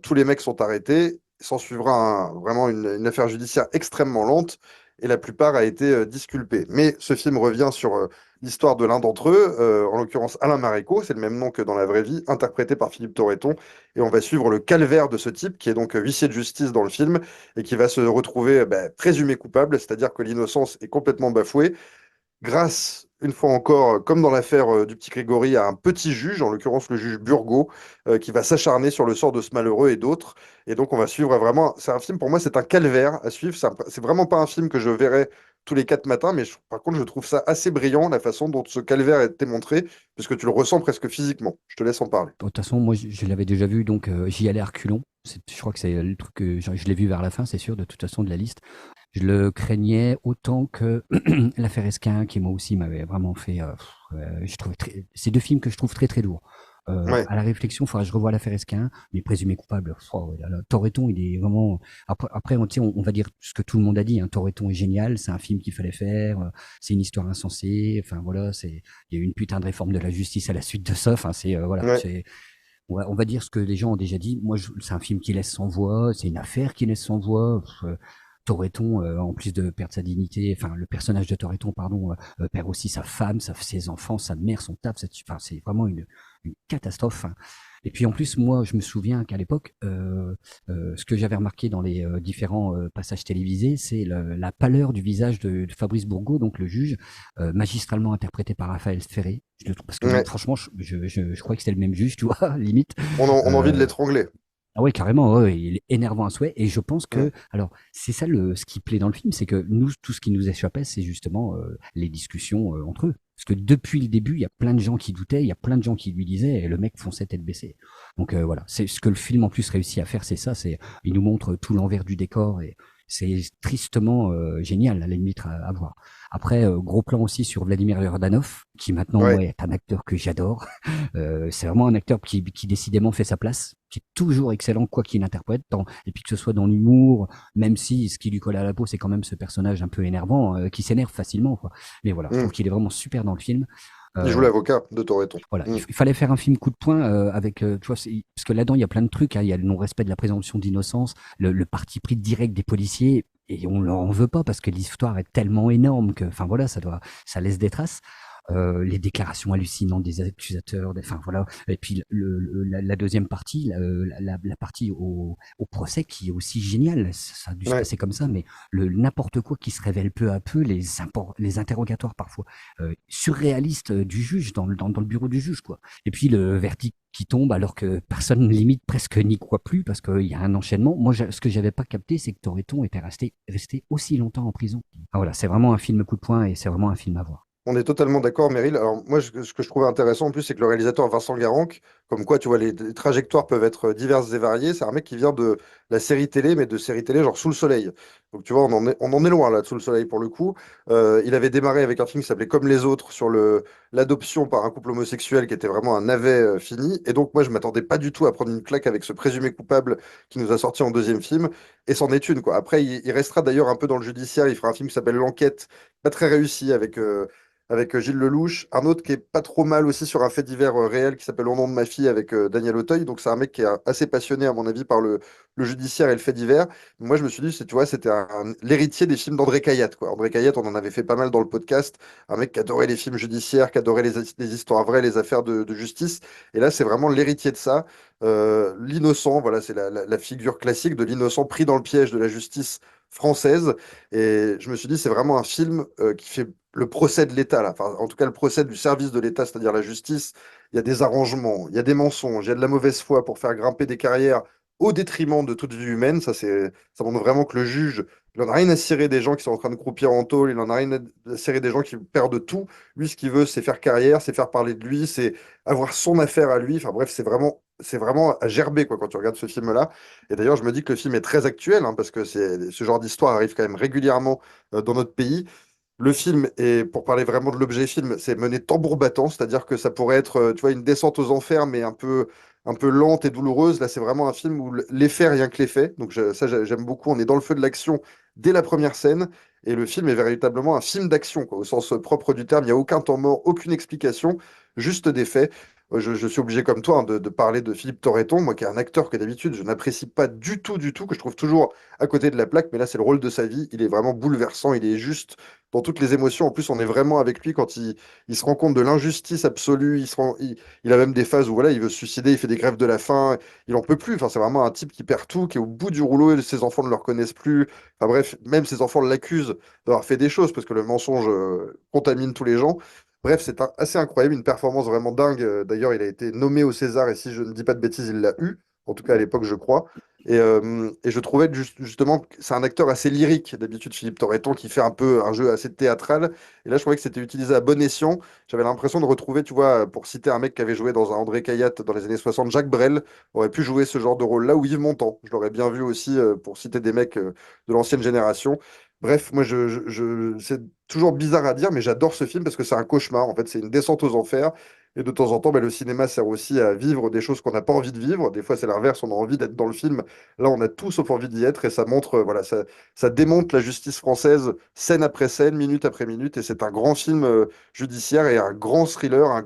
tous les mecs sont arrêtés, s'en suivra vraiment une affaire judiciaire extrêmement lente et la plupart a été disculpée. Mais ce film revient sur l'histoire de l'un d'entre eux, en l'occurrence Alain Maréco, c'est le même nom que dans la vraie vie, interprété par Philippe Torreton. Et on va suivre le calvaire de ce type, qui est donc huissier de justice dans le film, et qui va se retrouver présumé coupable, c'est-à-dire que l'innocence est complètement bafouée grâce, une fois encore, comme dans l'affaire du petit Grégory, à un petit juge, en l'occurrence le juge Burgot, qui va s'acharner sur le sort de ce malheureux et d'autres. Et donc on va suivre vraiment, c'est un film, pour moi, c'est un calvaire à suivre. C'est vraiment pas un film que je verrai tous les 4 matins, mais par contre, je trouve ça assez brillant, la façon dont ce calvaire a été montré, puisque tu le ressens presque physiquement. Je te laisse en parler. De toute façon, moi, je l'avais déjà vu, donc j'y allais à reculons. Je crois que c'est le truc que je l'ai vu vers la fin, c'est sûr, de toute façon, de la liste. Je le craignais autant que l'affaire Esquin, qui moi aussi m'avait vraiment fait. Je trouve ces deux films que je trouve très très lourds. Ouais, À la réflexion, il faudra que je revoie l'affaire Esquin, mais présumé coupable. Oh, là, là. Toretton, il est vraiment. Après on va dire ce que tout le monde a dit. Hein. Toretton est génial, c'est un film qu'il fallait faire. C'est une histoire insensée. Enfin voilà, il y a eu une putain de réforme de la justice à la suite de ça. Enfin c'est voilà, ouais. c'est on va dire ce que les gens ont déjà dit. Moi, c'est un film qui laisse sans voix, c'est une affaire qui laisse sans voix. Toretton, en plus de perdre sa dignité, enfin le personnage de Toretton, pardon, perd aussi sa femme, ses enfants, sa mère, son taf. Enfin, c'est vraiment une catastrophe. Hein. Et puis en plus, moi, je me souviens qu'à l'époque, ce que j'avais remarqué dans les différents passages télévisés, c'est la pâleur du visage de Fabrice Bourgault, donc le juge, magistralement interprété par Raphaël Ferré. Je le trouve parce que Ouais. franchement, je croyais que c'était le même juge, tu vois, limite. On a envie de Euh, l'étrangler. ah ouais, carrément, ouais, ouais, il est énervant à souhait. Et je pense Mm. que, alors, c'est ça ce qui plaît dans le film, c'est que nous, tout ce qui nous échappait, c'est justement les discussions entre eux. Parce que depuis le début, il y a plein de gens qui doutaient, il y a plein de gens qui lui disaient, et le mec fonçait tête baissée. Donc voilà, c'est ce que le film en plus réussit à faire, c'est ça, c'est il nous montre tout l'envers du décor et c'est tristement génial à la limite à voir. Après, gros plan aussi sur Vladimir Yordanov, qui maintenant moi Ouais. est un acteur que j'adore. C'est vraiment un acteur qui décidément fait sa place, qui est toujours excellent quoi qu'il interprète, et puis que ce soit dans l'humour, même si ce qui lui colle à la peau, c'est quand même ce personnage un peu énervant, qui s'énerve facilement, quoi. Mais voilà, je trouve Mm. qu'il est vraiment super dans le film. Il joue Euh, l'avocat de Toretton. voilà, Mm. il fallait faire un film coup de poing avec, tu vois, parce que là-dedans il y a plein de trucs, hein, il y a le non-respect de la présomption d'innocence, le parti pris direct des policiers. Et on leur en veut pas parce que l'histoire est tellement énorme que, enfin voilà, ça laisse des traces. Les déclarations hallucinantes des accusateurs, enfin voilà. Et puis la deuxième partie, la partie au procès qui est aussi géniale. Ça a dû se Ouais. passer comme ça, mais le n'importe quoi qui se révèle peu à peu, les interrogatoires parfois surréalistes du juge dans le bureau du juge quoi. Et puis le verdict qui tombe alors que personne limite presque n'y croit plus parce qu'il y a un enchaînement. Moi, ce que j'avais pas capté, c'est que Toretton était resté aussi longtemps en prison. Ah, voilà, c'est vraiment un film coup de poing et c'est vraiment un film à voir. On est totalement d'accord, Meryl. Alors, moi, ce que je trouvais intéressant en plus, c'est que le réalisateur Vincent Garanc, comme quoi, tu vois, les trajectoires peuvent être diverses et variées. C'est un mec qui vient de la série télé, mais de série télé genre Sous le Soleil. Donc, tu vois, on en est loin là, de Sous le Soleil pour le coup. Il avait démarré avec un film qui s'appelait Comme les autres sur l'adoption par un couple homosexuel qui était vraiment un navet fini. Et donc, moi, je m'attendais pas du tout à prendre une claque avec ce présumé coupable qui nous a sorti en deuxième film. Et c'en est une, quoi. Après, il restera d'ailleurs un peu dans le judiciaire. Il fera un film qui s'appelle L'Enquête, pas très réussi avec Gilles Lelouch, un autre qui est pas trop mal aussi sur un fait divers réel qui s'appelle Au nom de ma fille avec Daniel Auteuil. Donc c'est un mec qui est assez passionné à mon avis par le judiciaire et le fait divers. Moi je me suis dit, tu vois, c'était l'héritier des films d'André Cayatte, quoi. André Cayatte, on en avait fait pas mal dans le podcast, un mec qui adorait les films judiciaires, qui adorait les histoires vraies, les affaires de justice. Et là c'est vraiment l'héritier de ça. L'innocent, voilà, c'est la figure classique de l'innocent pris dans le piège de la justice française. Et je me suis dit, c'est vraiment un film qui fait le procès de l'État, là. Enfin, en tout cas, le procès du service de l'État, c'est-à-dire la justice. Il y a des arrangements, il y a des mensonges, il y a de la mauvaise foi pour faire grimper des carrières au détriment de toute vie humaine. Ça montre vraiment que le juge, il en a rien à cirer des gens qui sont en train de croupir en tôle, il en a rien à cirer des gens qui perdent tout. Lui, ce qu'il veut, c'est faire carrière, c'est faire parler de lui, c'est avoir son affaire à lui. Enfin bref, c'est vraiment à gerber, quoi, quand tu regardes ce film-là. Et d'ailleurs, je me dis que le film est très actuel, hein, parce que ce genre d'histoire arrive quand même régulièrement dans notre pays. Le film, et pour parler vraiment de l'objet film, c'est mené tambour battant, c'est-à-dire que ça pourrait être, tu vois, une descente aux enfers, mais un peu lente et douloureuse. Là, c'est vraiment un film où l'effet, rien que l'effet. Donc ça, j'aime beaucoup. On est dans le feu de l'action dès la première scène, et le film est véritablement un film d'action, quoi, au sens propre du terme. Il n'y a aucun temps mort, aucune explication, juste des faits. Je suis obligé comme toi, hein, de parler de Philippe Torreton, moi qui est un acteur que d'habitude je n'apprécie pas du tout, que je trouve toujours à côté de la plaque, mais là c'est le rôle de sa vie, il est vraiment bouleversant, il est juste dans toutes les émotions. En plus, on est vraiment avec lui quand il se rend compte de l'injustice absolue, il a même des phases où voilà, il veut se suicider, il fait des grèves de la faim, il en peut plus. Enfin, c'est vraiment un type qui perd tout, qui est au bout du rouleau, et ses enfants ne le reconnaissent plus. Enfin bref, même ses enfants l'accusent d'avoir fait des choses parce que le mensonge contamine tous les gens. Bref, assez incroyable, une performance vraiment dingue. D'ailleurs, il a été nommé au César et si je ne dis pas de bêtises, il l'a eu. En tout cas, à l'époque, je crois. Et je trouvais justement que c'est un acteur assez lyrique. D'habitude, Philippe Torreton qui fait un peu un jeu assez théâtral. Et là, je trouvais que c'était utilisé à bon escient. J'avais l'impression de retrouver, tu vois, pour citer un mec qui avait joué dans un André Cayatte dans les années 60, Jacques Brel aurait pu jouer ce genre de rôle-là, ou Yves Montand. Je l'aurais bien vu aussi, pour citer des mecs de l'ancienne génération. Bref, moi, c'est toujours bizarre à dire, mais j'adore ce film parce que c'est un cauchemar. En fait, c'est une descente aux enfers. Et de temps en temps, bah, le cinéma sert aussi à vivre des choses qu'on n'a pas envie de vivre. Des fois, c'est l'inverse, on a envie d'être dans le film. Là, on a tout sauf envie d'y être. Et ça montre, voilà, ça démonte la justice française, scène après scène, minute après minute. Et c'est un grand film judiciaire et un grand thriller,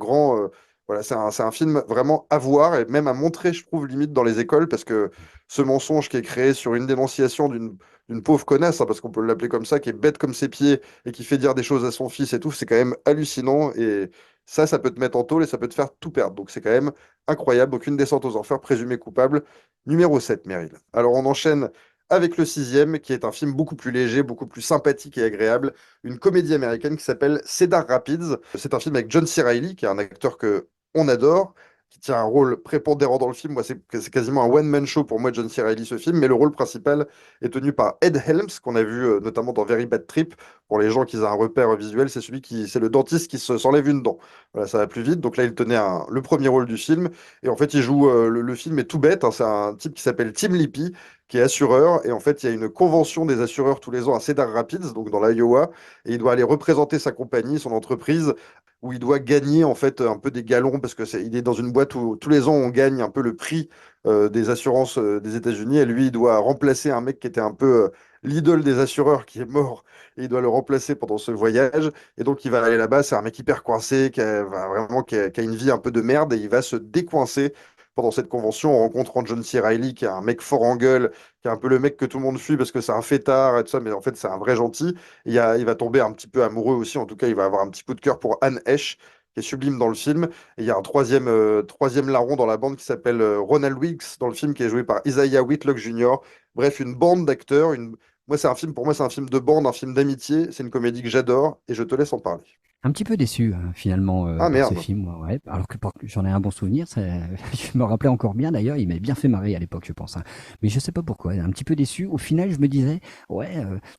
voilà, c'est un film vraiment à voir et même à montrer, je trouve, limite dans les écoles, parce que ce mensonge qui est créé sur une dénonciation d'une pauvre connasse, hein, parce qu'on peut l'appeler comme ça, qui est bête comme ses pieds et qui fait dire des choses à son fils et tout, c'est quand même hallucinant. Et ça peut te mettre en tôle et ça peut te faire tout perdre. Donc c'est quand même incroyable. Donc une descente aux enfers, présumé coupable, numéro 7, Meryl. Alors on enchaîne avec le sixième, qui est un film beaucoup plus léger, beaucoup plus sympathique et agréable, une comédie américaine qui s'appelle Cedar Rapids. C'est un film avec John C. Reilly, qui est un acteur que on adore, qui tient un rôle prépondérant dans le film. Moi, c'est quasiment un one-man show pour moi, John C. Reilly, ce film, mais le rôle principal est tenu par Ed Helms, qu'on a vu notamment dans Very Bad Trip. Pour les gens qui ont un repère visuel, c'est le dentiste qui s'enlève une dent. Voilà, ça va plus vite. Donc là, il tenait le premier rôle du film. Et en fait, il joue, le film est tout bête, hein. C'est un type qui s'appelle Tim Lippy, qui est assureur. Et en fait, il y a une convention des assureurs tous les ans à Cedar Rapids, donc dans l'Iowa. Et il doit aller représenter sa compagnie, son entreprise, où il doit gagner en fait un peu des galons parce que il est dans une boîte où tous les ans on gagne un peu le prix des assurances des États-Unis, et lui il doit remplacer un mec qui était un peu l'idole des assureurs qui est mort, et il doit le remplacer pendant ce voyage. Et donc il va aller là-bas, c'est un mec hyper coincé vraiment qui a une vie un peu de merde, et il va se décoincer pendant cette convention en rencontrant John C. Reilly, qui est un mec fort en gueule, qui est un peu le mec que tout le monde fuit parce que c'est un fêtard et tout ça, mais en fait c'est un vrai gentil. Il va tomber un petit peu amoureux aussi, en tout cas, il va avoir un petit coup de cœur pour Anne Heche, qui est sublime dans le film. Et il y a un troisième larron dans la bande qui s'appelle Ronald Weeks, dans le film, qui est joué par Isaiah Whitlock Jr. Bref, une bande d'acteurs. Pour moi, c'est un film de bande, un film d'amitié. C'est une comédie que j'adore et je te laisse en parler. Un petit peu déçu, finalement, Ah par ce merde. film, moi, ouais. Alors que j'en ai un bon souvenir, je me rappelais encore bien d'ailleurs, il m'avait bien fait marrer à l'époque, je pense, hein. Mais je sais pas pourquoi, un petit peu déçu. Au final, je me disais, ouais,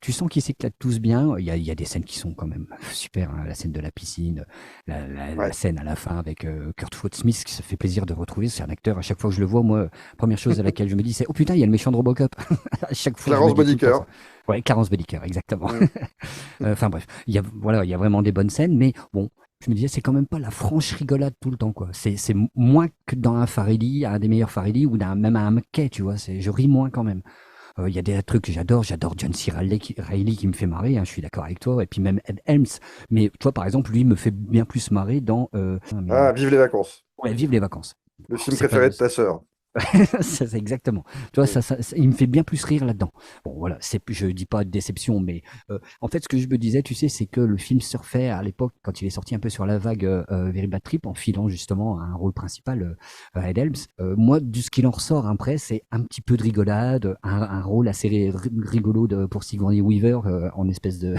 tu sens qu'ils s'éclatent tous bien. Il y a des scènes qui sont quand même super, hein. La scène de la piscine, la Ouais. scène à la fin avec Kurt Smith, qui se fait plaisir de retrouver. C'est un acteur, à chaque fois que je le vois, moi, première chose à laquelle je me dis, c'est, oh putain, il y a le méchant de Robocop. À chaque fois, je me Clarence dis tout le temps Bodicker. ça. Ouais, Clarence Bellicker, exactement. Mm. Enfin bref, voilà, il y a vraiment des bonnes scènes, mais bon, je me disais, c'est quand même pas la franche rigolade tout le temps, quoi. C'est moins que dans un Farelli, un des meilleurs Farelli, ou même un McKay, tu vois. Je ris moins quand même. Il y a des trucs que j'adore John C. Reilly qui me fait marrer, hein, je suis d'accord avec toi, et puis même Ed Helms. Mais toi, par exemple, lui me fait bien plus marrer dans Ah, vive les vacances. ouais, Vive les vacances. Le Alors, film c'est pas, préféré de ta sœur. c'est exactement. Tu vois, Mm. il me fait bien plus rire là-dedans. Bon, voilà, je dis pas de déception, mais en fait, ce que je me disais, tu sais, c'est que le film surfait à l'époque, quand il est sorti un peu sur la vague Very Bad Trip, en filant justement un rôle principal à Ed Helms. Moi, de ce qu'il en ressort après, c'est un petit peu de rigolade, un rôle assez rigolo pour Sigourney Weaver en espèce de,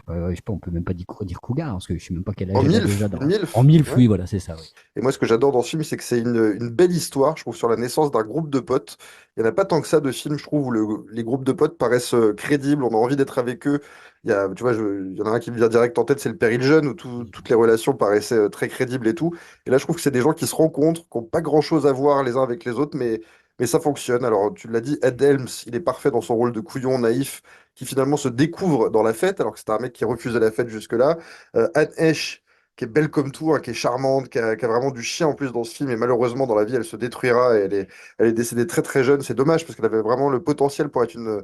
je sais pas, on peut même pas dire cougar, parce que je sais même pas quel âge En elle a déjà MILF, une en MILF. MILF, Ouais. oui, voilà, c'est ça, oui. Et moi, ce que j'adore dans ce film, c'est que c'est une belle histoire, je trouve, sur la naissance d'un groupe de potes. Il n'y en a pas tant que ça de films, je trouve, où les groupes de potes paraissent crédibles, on a envie d'être avec eux. Tu vois, il y en a un qui me vient direct en tête, c'est le Péril Jeune, où toutes les relations paraissaient très crédibles et tout. Et là, je trouve que c'est des gens qui se rencontrent, qui n'ont pas grand-chose à voir les uns avec les autres, mais ça fonctionne. Alors, tu l'as dit, Ed Helms, il est parfait dans son rôle de couillon naïf, qui finalement se découvre dans la fête, alors que c'était un mec qui refusait la fête jusque-là. Anne Heche, qui est belle comme tout, hein, qui est charmante, qui a vraiment du chien en plus dans ce film. Et malheureusement, dans la vie, elle se détruira et elle est décédée très très jeune. C'est dommage parce qu'elle avait vraiment le potentiel pour être une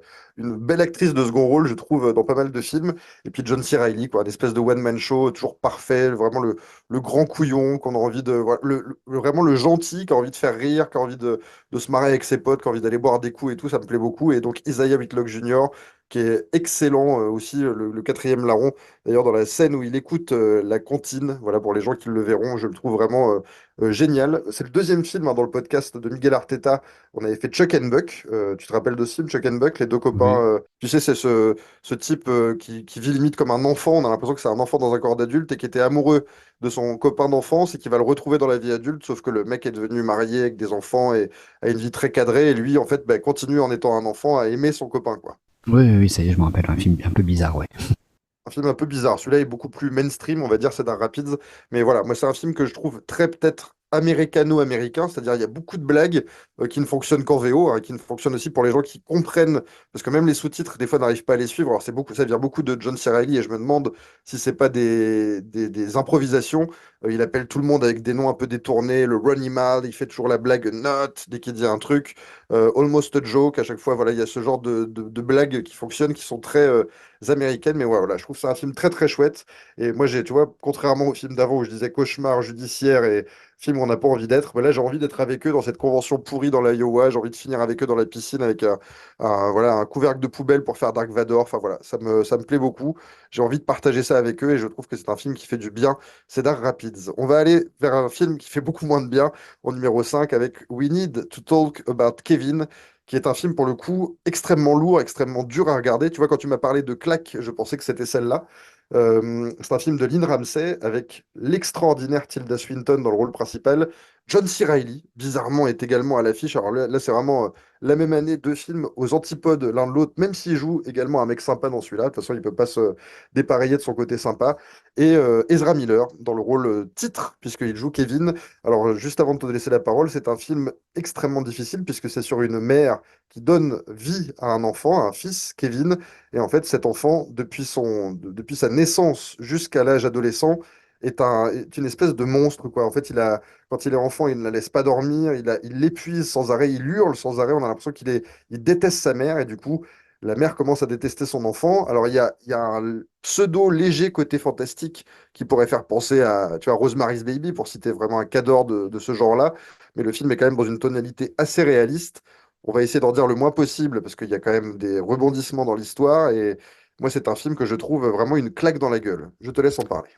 belle actrice de second rôle, je trouve, dans pas mal de films. Et puis John C. Reilly, quoi, une espèce de one-man show, toujours parfait, vraiment le grand couillon qu'on a envie de. Voilà, vraiment le gentil qui a envie de faire rire, qui a envie de se marrer avec ses potes, qui a envie d'aller boire des coups et tout, ça me plaît beaucoup. Et donc Isaiah Whitlock Jr., qui est excellent aussi, le quatrième larron. D'ailleurs, dans la scène où il écoute la comptine, voilà, pour les gens qui le verront, je le trouve vraiment génial. C'est le deuxième film hein, dans le podcast de Miguel Arteta. On avait fait Chuck and Buck. Tu te rappelles de ce film, Chuck and Buck, les deux copains. Oui. Tu sais, c'est ce type qui vit limite comme un enfant. On a l'impression que c'est un enfant dans un corps d'adulte et qui était amoureux de son copain d'enfance et qui va le retrouver dans la vie adulte. Sauf que le mec est devenu marié avec des enfants et a une vie très cadrée. Et lui, en fait, bah, continue en étant un enfant à aimer son copain, quoi. Oui, oui, oui, ça y est, je me rappelle, un film un peu bizarre, ouais. Un film un peu bizarre. Celui-là est beaucoup plus mainstream, on va dire, Cedar Rapids. Mais voilà, moi, c'est un film que je trouve très peut-être américano-américain, c'est-à-dire il y a beaucoup de blagues qui ne fonctionnent qu'en VO, hein, qui ne fonctionnent aussi pour les gens qui comprennent, parce que même les sous-titres, des fois, n'arrivent pas à les suivre. Alors, c'est beaucoup, ça vient beaucoup de John C. Reilly, et je me demande si c'est pas des improvisations. Il appelle tout le monde avec des noms un peu détournés, le Ronnie Mal, il fait toujours la blague not dès qu'il dit un truc, almost a joke, à chaque fois, voilà, il y a ce genre de blagues qui fonctionnent, qui sont très américaines, mais ouais, voilà, je trouve que c'est un film très très chouette. Et moi, tu vois, contrairement au film d'avant où je disais cauchemar judiciaire et film où on n'a pas envie d'être, mais là, j'ai envie d'être avec eux dans cette convention pourrie dans l'Iowa, j'ai envie de finir avec eux dans la piscine avec voilà, un couvercle de poubelle pour faire Dark Vador. Enfin voilà, ça me plaît beaucoup. J'ai envie de partager ça avec eux et je trouve que c'est un film qui fait du bien. C'est Dark Rapids. On va aller vers un film qui fait beaucoup moins de bien, au numéro 5 avec We Need to Talk About Kevin, qui est un film pour le coup extrêmement lourd, extrêmement dur à regarder. Tu vois, quand tu m'as parlé de Claque, je pensais que c'était celle-là. C'est un film de Lynn Ramsay avec l'extraordinaire Tilda Swinton dans le rôle principal. John C. Reilly, bizarrement, est également à l'affiche. Alors là, c'est vraiment la même année, deux films aux antipodes l'un de l'autre, même s'il joue également un mec sympa dans celui-là. De toute façon, il peut pas se dépareiller de son côté sympa. Et Ezra Miller dans le rôle titre, puisqu'il joue Kevin. Alors, juste avant de te laisser la parole, c'est un film extrêmement difficile, puisque c'est sur une mère qui donne vie à un enfant, à un fils, Kevin. Et en fait, cet enfant, depuis sa naissance jusqu'à l'âge adolescent, est une espèce de monstre, quoi. En fait, quand il est enfant, il ne la laisse pas dormir, il l'épuise sans arrêt, il hurle sans arrêt. On a l'impression il déteste sa mère et du coup, la mère commence à détester son enfant. Alors, il y a un pseudo léger côté fantastique qui pourrait faire penser à, tu vois, Rosemary's Baby, pour citer vraiment un cadre de ce genre-là. Mais le film est quand même dans une tonalité assez réaliste. On va essayer d'en dire le moins possible parce qu'il y a quand même des rebondissements dans l'histoire. Et moi, c'est un film que je trouve vraiment une claque dans la gueule. Je te laisse en parler.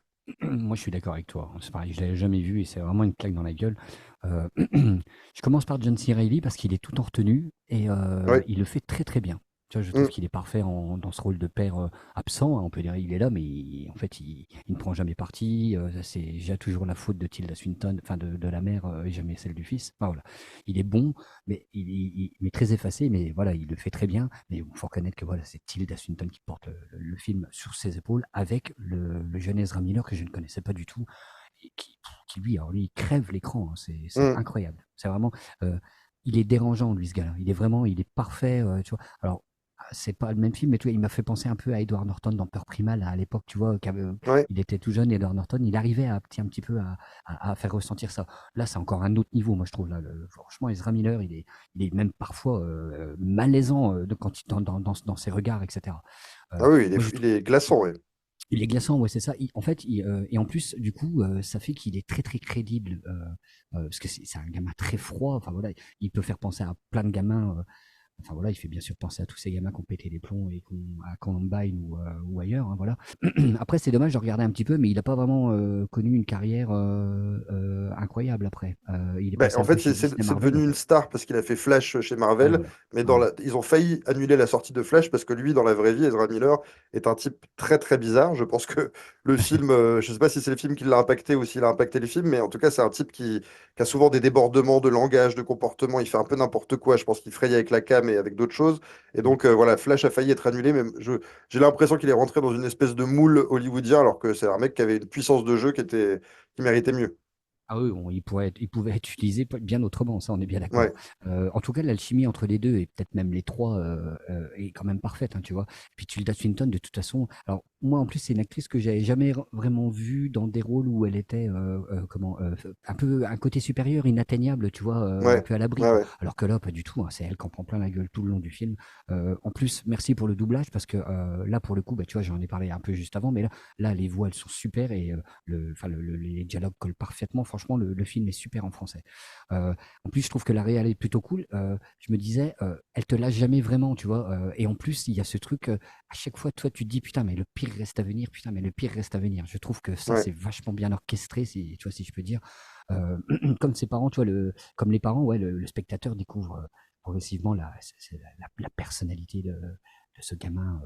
Moi, je suis d'accord avec toi. C'est pareil, je l'avais jamais vu et c'est vraiment une claque dans la gueule. Euh, je commence par John C. Reilly parce qu'il est tout en retenue et Oui. il le fait très très bien. Tu vois, je trouve Mm. qu'il est parfait dans ce rôle de père absent, hein. On peut dire il est là, mais en fait, il ne prend jamais parti. J'ai toujours la faute de Tilda Swinton, enfin de la mère et jamais celle du fils. Enfin, voilà. Il est bon, mais il est très effacé, mais voilà, il le fait très bien. Mais il faut reconnaître que voilà, c'est Tilda Swinton qui porte le film sur ses épaules avec le jeune Ezra Miller que je ne connaissais pas du tout et qui lui, alors lui, il crève l'écran, hein. C'est Mm. incroyable. C'est vraiment, il est dérangeant, lui, ce gars-là. Il est parfait, tu vois. Alors, c'est pas le même film, mais tu vois, il m'a fait penser un peu à Edward Norton dans Peur Primal, à l'époque, tu vois, Ouais. il était tout jeune, Edward Norton, il arrivait un petit peu à faire ressentir ça. Là, c'est encore un autre niveau, moi, je trouve. Là, franchement, Ezra Miller, il est même parfois malaisant quand dans ses regards, etc. Ah oui, il Moi, est, il est glaçant, ouais. il est glaçant, ouais, c'est ça. En fait, et en plus, du coup, ça fait qu'il est très très crédible parce que c'est un gamin très froid. Enfin voilà, il peut faire penser à plein de gamins. Enfin voilà, il fait bien sûr penser à tous ces gamins qui ont pété les plombs et à Columbine ou ailleurs, hein, voilà. Après, c'est dommage, je regardais un petit peu, mais il n'a pas vraiment connu une carrière incroyable après. Il est Ben, passé en un peu fait, chez c'est Disney c'est Marvel devenu une après. star parce qu'il a fait Flash chez Ouais, Marvel, voilà. mais Ouais, ils ont failli annuler la sortie de Flash parce que lui, dans la vraie vie, Ezra Miller est un type très très bizarre. Je pense que le film, je sais pas si c'est le film qui l'a impacté ou s'il a impacté le film, mais en tout cas, c'est un type qui a souvent des débordements de langage, de comportement. Il fait un peu n'importe quoi. Je pense qu'il fraye avec la cam et avec d'autres choses. Et donc, voilà, Flash a failli être annulé, mais j'ai l'impression qu'il est rentré dans une espèce de moule hollywoodien alors que c'est un mec qui avait une puissance de jeu qui méritait mieux. Ah oui, il pouvait être utilisé bien autrement, ça on est bien d'accord. Ouais, En tout cas, l'alchimie entre les deux et peut-être même les trois est quand même parfaite, hein, tu vois. Puis Tilda Swinton, de toute façon, alors moi en plus c'est une actrice que j'avais jamais vraiment vue dans des rôles où elle était un peu un côté supérieur, inatteignable, tu vois, un ouais, peu à l'abri ouais, quoi. ouais. Alors que là, pas du tout, hein, c'est elle qui en prend plein la gueule tout le long du film. En plus, merci pour le doublage parce que là pour le coup, bah, tu vois, j'en ai parlé un peu juste avant, mais là les voix elles sont super et les dialogues collent parfaitement. Franchement, le film est super en français. En plus, je trouve que la réal est plutôt cool. Je me disais, elle te lâche jamais vraiment, tu vois. Et en plus, il y a ce truc, à chaque fois, toi, tu te dis, putain, mais le pire reste à venir, putain, mais le pire reste à venir. Je trouve que ça, Ouais. c'est vachement bien orchestré, si, tu vois, si je peux dire. Comme ses parents, tu vois, comme les parents, ouais, le spectateur découvre progressivement la personnalité de ce gamin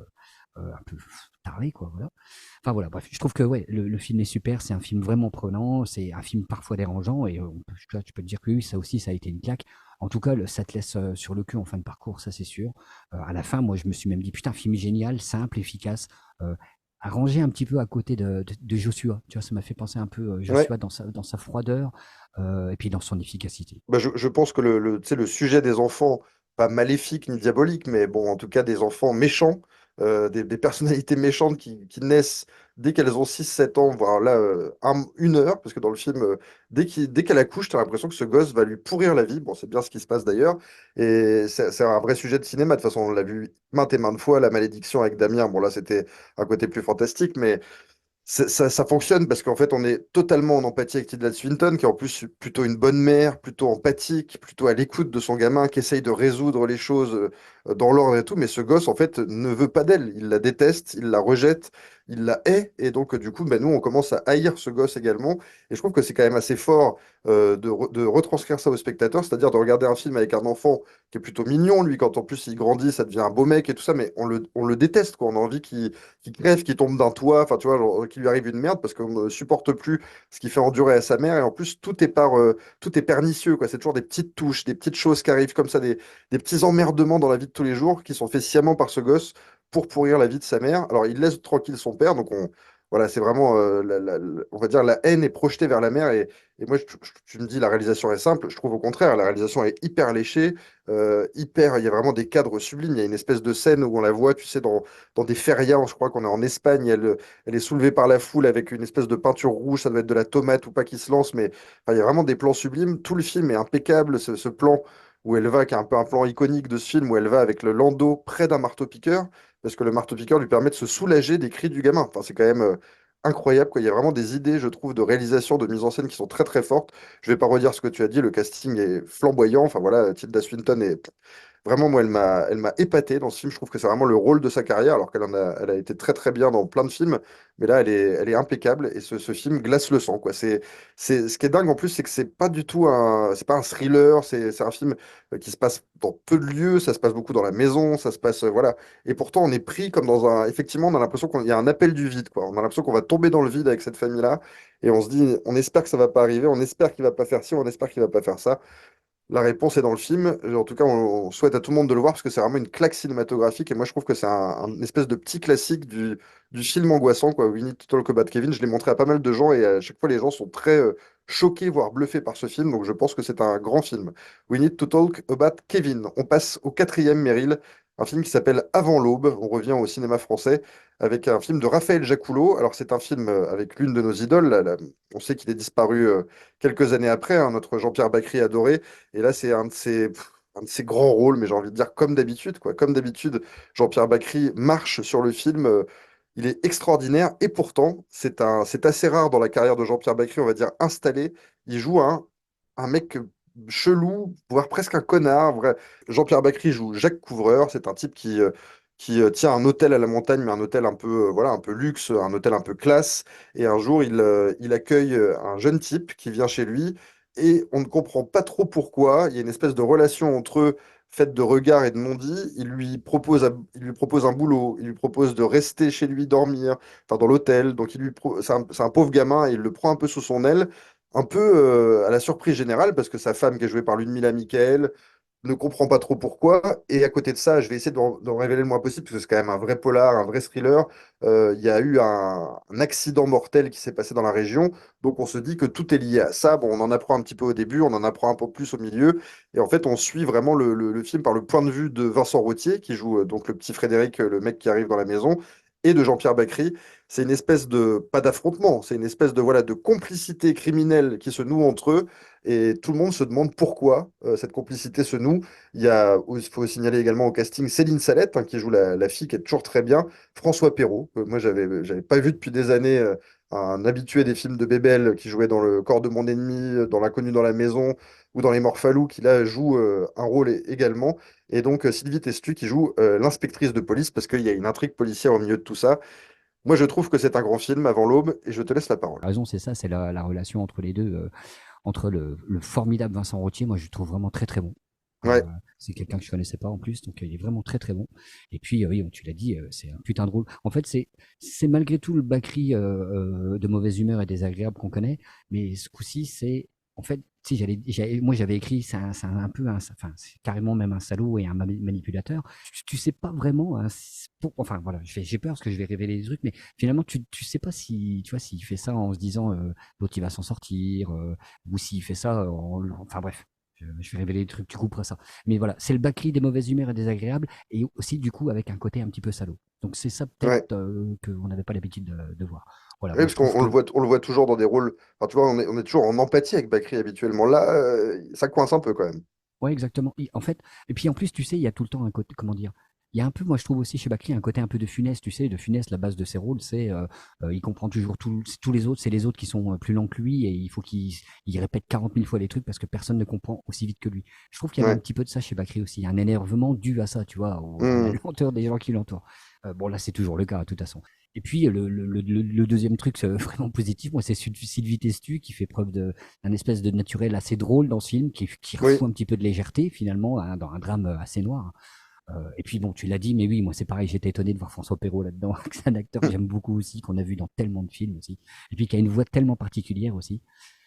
un peu taré, quoi, voilà. Enfin voilà, bref, je trouve que ouais, le film est super, c'est un film vraiment prenant, c'est un film parfois dérangeant, et tu peux te dire que oui, ça aussi, ça a été une claque. En tout cas, ça te laisse sur le cul en fin de parcours, ça c'est sûr. À la fin, moi, je me suis même dit, putain, film génial, simple, efficace, euh, arrangé un petit peu à côté de Joshua. Tu vois, ça m'a fait penser un peu Ouais. Joshua dans sa froideur, et puis dans son efficacité. Bah, je pense que tu sais, le sujet des enfants, pas maléfiques ni diaboliques, mais bon, en tout cas des enfants méchants, des personnalités méchantes qui naissent dès qu'elles ont 6 7 ans, voire là, 1 heure, parce que dans le film, dès qu'elle accouche, tu as l'impression que ce gosse va lui pourrir la vie. Bon, c'est bien ce qui se passe d'ailleurs. Et c'est un vrai sujet de cinéma. De toute façon, on l'a vu maintes et maintes fois, La Malédiction avec Damien. Bon, là, c'était un côté plus fantastique, mais. Ça fonctionne parce qu'en fait, on est totalement en empathie avec Tilda Swinton, qui est en plus plutôt une bonne mère, plutôt empathique, plutôt à l'écoute de son gamin, qui essaye de résoudre les choses dans l'ordre et tout. Mais ce gosse, en fait, ne veut pas d'elle. Il la déteste, il la rejette, il la hait. Et donc, du coup, bah, nous, on commence à haïr ce gosse également. Et je trouve que c'est quand même assez fort de retranscrire ça au spectateur, c'est-à-dire de regarder un film avec un enfant qui est plutôt mignon, lui, quand en plus il grandit, ça devient un beau mec et tout ça, mais on le déteste, quoi. On a envie qu'il crève, qu'il tombe d'un toit, enfin tu vois, genre, qu'il lui arrive une merde parce qu'on ne supporte plus ce qu'il fait endurer à sa mère. Et en plus, tout est pernicieux, quoi. C'est toujours des petites touches, des petites choses qui arrivent comme ça, des petits emmerdements dans la vie de tous les jours qui sont faits sciemment par ce gosse pour pourrir la vie de sa mère. Alors il laisse tranquille son père, donc voilà, c'est vraiment, on va dire, la haine est projetée vers la mère. Et moi, tu me dis, la réalisation est simple. Je trouve au contraire, la réalisation est hyper léchée, il y a vraiment des cadres sublimes. Il y a une espèce de scène où on la voit, tu sais, dans des ferias, je crois qu'on est en Espagne, elle est soulevée par la foule avec une espèce de peinture rouge, ça doit être de la tomate ou pas qui se lance, mais enfin, il y a vraiment des plans sublimes. Tout le film est impeccable, ce plan où elle va, qui est un peu un plan iconique de ce film, où elle va avec le landau près d'un marteau-piqueur, parce que le marteau-piqueur lui permet de se soulager des cris du gamin. Enfin, c'est quand même incroyable, quoi. Il y a vraiment des idées, je trouve, de réalisation, de mise en scène qui sont très très fortes. Je vais pas redire ce que tu as dit, le casting est flamboyant. Enfin voilà, Tilda Swinton est vraiment, moi, elle m'a épaté dans ce film. Je trouve que c'est vraiment le rôle de sa carrière, alors elle a été très très bien dans plein de films, mais là, elle est impeccable. Et ce film glace le sang, quoi. Ce qui est dingue en plus, c'est que c'est pas un thriller. C'est un film qui se passe dans peu de lieux. Ça se passe beaucoup dans la maison. Ça se passe, voilà. Et pourtant, on est pris comme dans un. Effectivement, on a l'impression qu'il y a un appel du vide, quoi. On a l'impression qu'on va tomber dans le vide avec cette famille-là, et on se dit, on espère que ça va pas arriver. On espère qu'il va pas faire ci. On espère qu'il va pas faire ça. La réponse est dans le film. En tout cas, on souhaite à tout le monde de le voir parce que c'est vraiment une claque cinématographique. Et moi, je trouve que c'est un espèce de petit classique du film angoissant, quoi. We Need to Talk About Kevin. Je l'ai montré à pas mal de gens et à chaque fois, les gens sont très choqués, voire bluffés par ce film. Donc, je pense que c'est un grand film. We Need to Talk About Kevin. On passe au quatrième, Meryl. Un film qui s'appelle Avant l'aube. On revient au cinéma français avec un film de Raphaël Jacoulot. Alors, c'est un film avec l'une de nos idoles. On sait qu'il est disparu quelques années après, hein, notre Jean-Pierre Bacri adoré. Et là, c'est un de ses grands rôles, mais j'ai envie de dire comme d'habitude, quoi. Comme d'habitude, Jean-Pierre Bacri marche sur le film. Il est extraordinaire. Et pourtant, c'est assez rare dans la carrière de Jean-Pierre Bacri, on va dire installé. Il joue un mec chelou, voire presque un connard. Jean-Pierre Bacri joue Jacques Couvreur. C'est un type qui tient un hôtel à la montagne, mais un hôtel un peu, voilà, un peu luxe, un hôtel un peu classe. Et un jour, il accueille un jeune type qui vient chez lui et on ne comprend pas trop pourquoi. Il y a une espèce de relation entre eux, faite de regard et de non-dit. Il lui propose un boulot, il lui propose de rester chez lui dormir, enfin dans l'hôtel. Donc c'est un pauvre gamin et il le prend un peu sous son aile, un peu à la surprise générale, parce que sa femme, qui est jouée par Ludmilla Michael, ne comprends pas trop pourquoi. Et à côté de ça, je vais essayer d'en révéler le moins possible, parce que c'est quand même un vrai polar, un vrai thriller. Il y a eu un accident mortel qui s'est passé dans la région, donc on se dit que tout est lié à ça. Bon, on en apprend un petit peu au début, on en apprend un peu plus au milieu, et en fait, on suit vraiment le film par le point de vue de Vincent Rottier, qui joue donc le petit Frédéric, le mec qui arrive dans la maison, et de Jean-Pierre Bacry. C'est une espèce de, pas d'affrontement, c'est une espèce de, voilà, de complicité criminelle qui se noue entre eux, et tout le monde se demande pourquoi cette complicité se noue. Il faut signaler également au casting Céline Salette, hein, qui joue la fille, qui est toujours très bien. François Perrault, moi j'avais pas vu depuis des années, un habitué des films de Bébel qui jouait dans Le corps de mon ennemi, dans L'inconnu dans la maison ou dans Les Morphalous, qui là joue un rôle également. Et donc Sylvie Testu qui joue l'inspectrice de police, parce qu'il y a une intrigue policière au milieu de tout ça. Moi je trouve que c'est un grand film avant l'aube, et je te laisse la parole. T'as raison, c'est ça, c'est la relation entre les deux, entre le formidable Vincent Rottier, moi je le trouve vraiment très très bon. Ouais, C'est quelqu'un que je connaissais pas en plus, donc il est vraiment très très bon. Et puis oui, tu l'as dit, c'est un putain de rôle. En fait, c'est malgré tout le Bakri de mauvaise humeur et désagréable qu'on connaît, mais ce coup-ci, c'est en fait, si moi j'avais écrit, c'est un peu, enfin, c'est carrément même un salaud et un manipulateur. Tu sais pas vraiment, hein, enfin voilà, j'ai peur parce que je vais révéler des trucs, mais finalement tu sais pas si, tu vois, s'il fait ça en se disant l'autre il va s'en sortir, ou s'il fait ça, enfin bref. Je vais révéler des trucs, tu couperas ça. Mais voilà, c'est le Bakri des mauvaises humeurs et désagréables, et aussi du coup avec un côté un petit peu salaud. Donc c'est ça peut-être ouais. qu'on n'avait pas l'habitude de voir. Voilà, Oui, moi je parce qu'on trouve que on le voit toujours dans des rôles. Enfin, tu vois, on est toujours en empathie avec Bakri habituellement. Là, ça coince un peu quand même. ouais, exactement. En fait, et puis en plus, tu sais, il y a tout le temps un côté, comment dire, il y a un peu, moi je trouve aussi chez Bakri, un côté un peu de Funès, tu sais, de Funès, la base de ses rôles, c'est il comprend toujours tous les autres, c'est les autres qui sont plus lents que lui et il faut qu'il répète 40 000 fois les trucs parce que personne ne comprend aussi vite que lui. Je trouve qu'il y avait un Ouais. petit peu de ça chez Bakri aussi, un énervement dû à ça, tu vois, à la Hmm. lenteur des gens qui l'entourent. Bon, là, c'est toujours le cas, de toute façon. Et puis, le deuxième truc vraiment positif, moi, c'est Sylvie Testu qui fait preuve d'un espèce de naturel assez drôle dans ce film, qui Oui. refout un petit peu de légèreté finalement hein, dans un drame assez noir. Et puis bon, tu l'as dit, mais oui, moi c'est pareil, j'étais étonné de voir François Perrault là-dedans. C'est un acteur que j'aime beaucoup aussi, qu'on a vu dans tellement de films aussi, et puis qui a une voix tellement particulière aussi.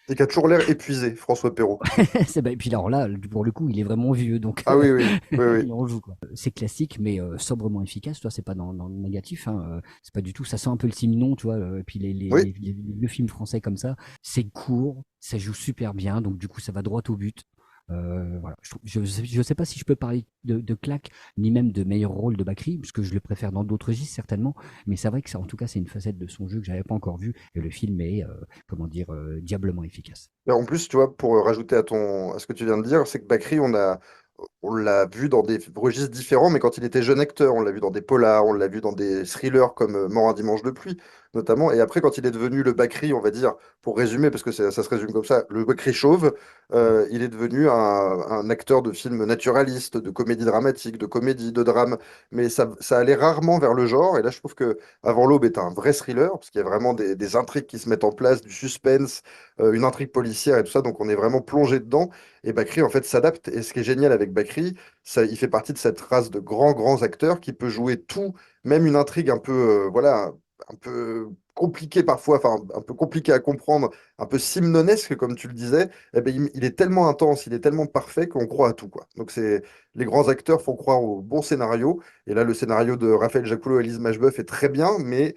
Et qui a toujours l'air épuisé, François Perrault. Et puis alors là, pour le coup, il est vraiment vieux, donc Ah oui, oui, oui, oui. il en joue quoi. C'est classique, mais sobrement efficace. Toi, c'est pas dans le négatif, hein, c'est pas du tout. Ça sent un peu le simnon, tu vois. Et puis Oui. le film français comme ça, c'est court, ça joue super bien, donc du coup, ça va droit au but. Voilà. Je sais pas si je peux parler de claque, ni même de meilleur rôle de Bakri, parce que je le préfère dans d'autres registres certainement, mais c'est vrai que en tout cas c'est une facette de son jeu que j'avais pas encore vue, et le film est, comment dire, diablement efficace. Et en plus, tu vois, pour rajouter à ce que tu viens de dire, c'est que Bakri, on l'a vu dans des registres différents, mais quand il était jeune acteur, on l'a vu dans des polars, on l'a vu dans des thrillers comme Mort un dimanche de pluie, notamment. Et après, quand il est devenu le Bakri, on va dire, pour résumer, parce que ça se résume comme ça, le Bakri chauve, il est devenu un acteur de films naturalistes, de comédie dramatique, de comédie, de drame. Mais ça allait rarement vers le genre. Et là, je trouve que Avant l'aube est un vrai thriller, parce qu'il y a vraiment des intrigues qui se mettent en place, du suspense, une intrigue policière et tout ça. Donc, on est vraiment plongé dedans. Et Bakri, en fait, s'adapte. Et ce qui est génial avec Bakri, il fait partie de cette race de grands, grands acteurs qui peut jouer tout, même une intrigue un peu, voilà, un peu compliquée parfois, enfin, un peu compliquée à comprendre, un peu simnonesque, comme tu le disais. Eh ben, il est tellement intense, il est tellement parfait qu'on croit à tout, quoi. Donc, les grands acteurs font croire au bon scénario. Et là, le scénario de Raphaël Jacoulot et Elise Machebeuf est très bien, mais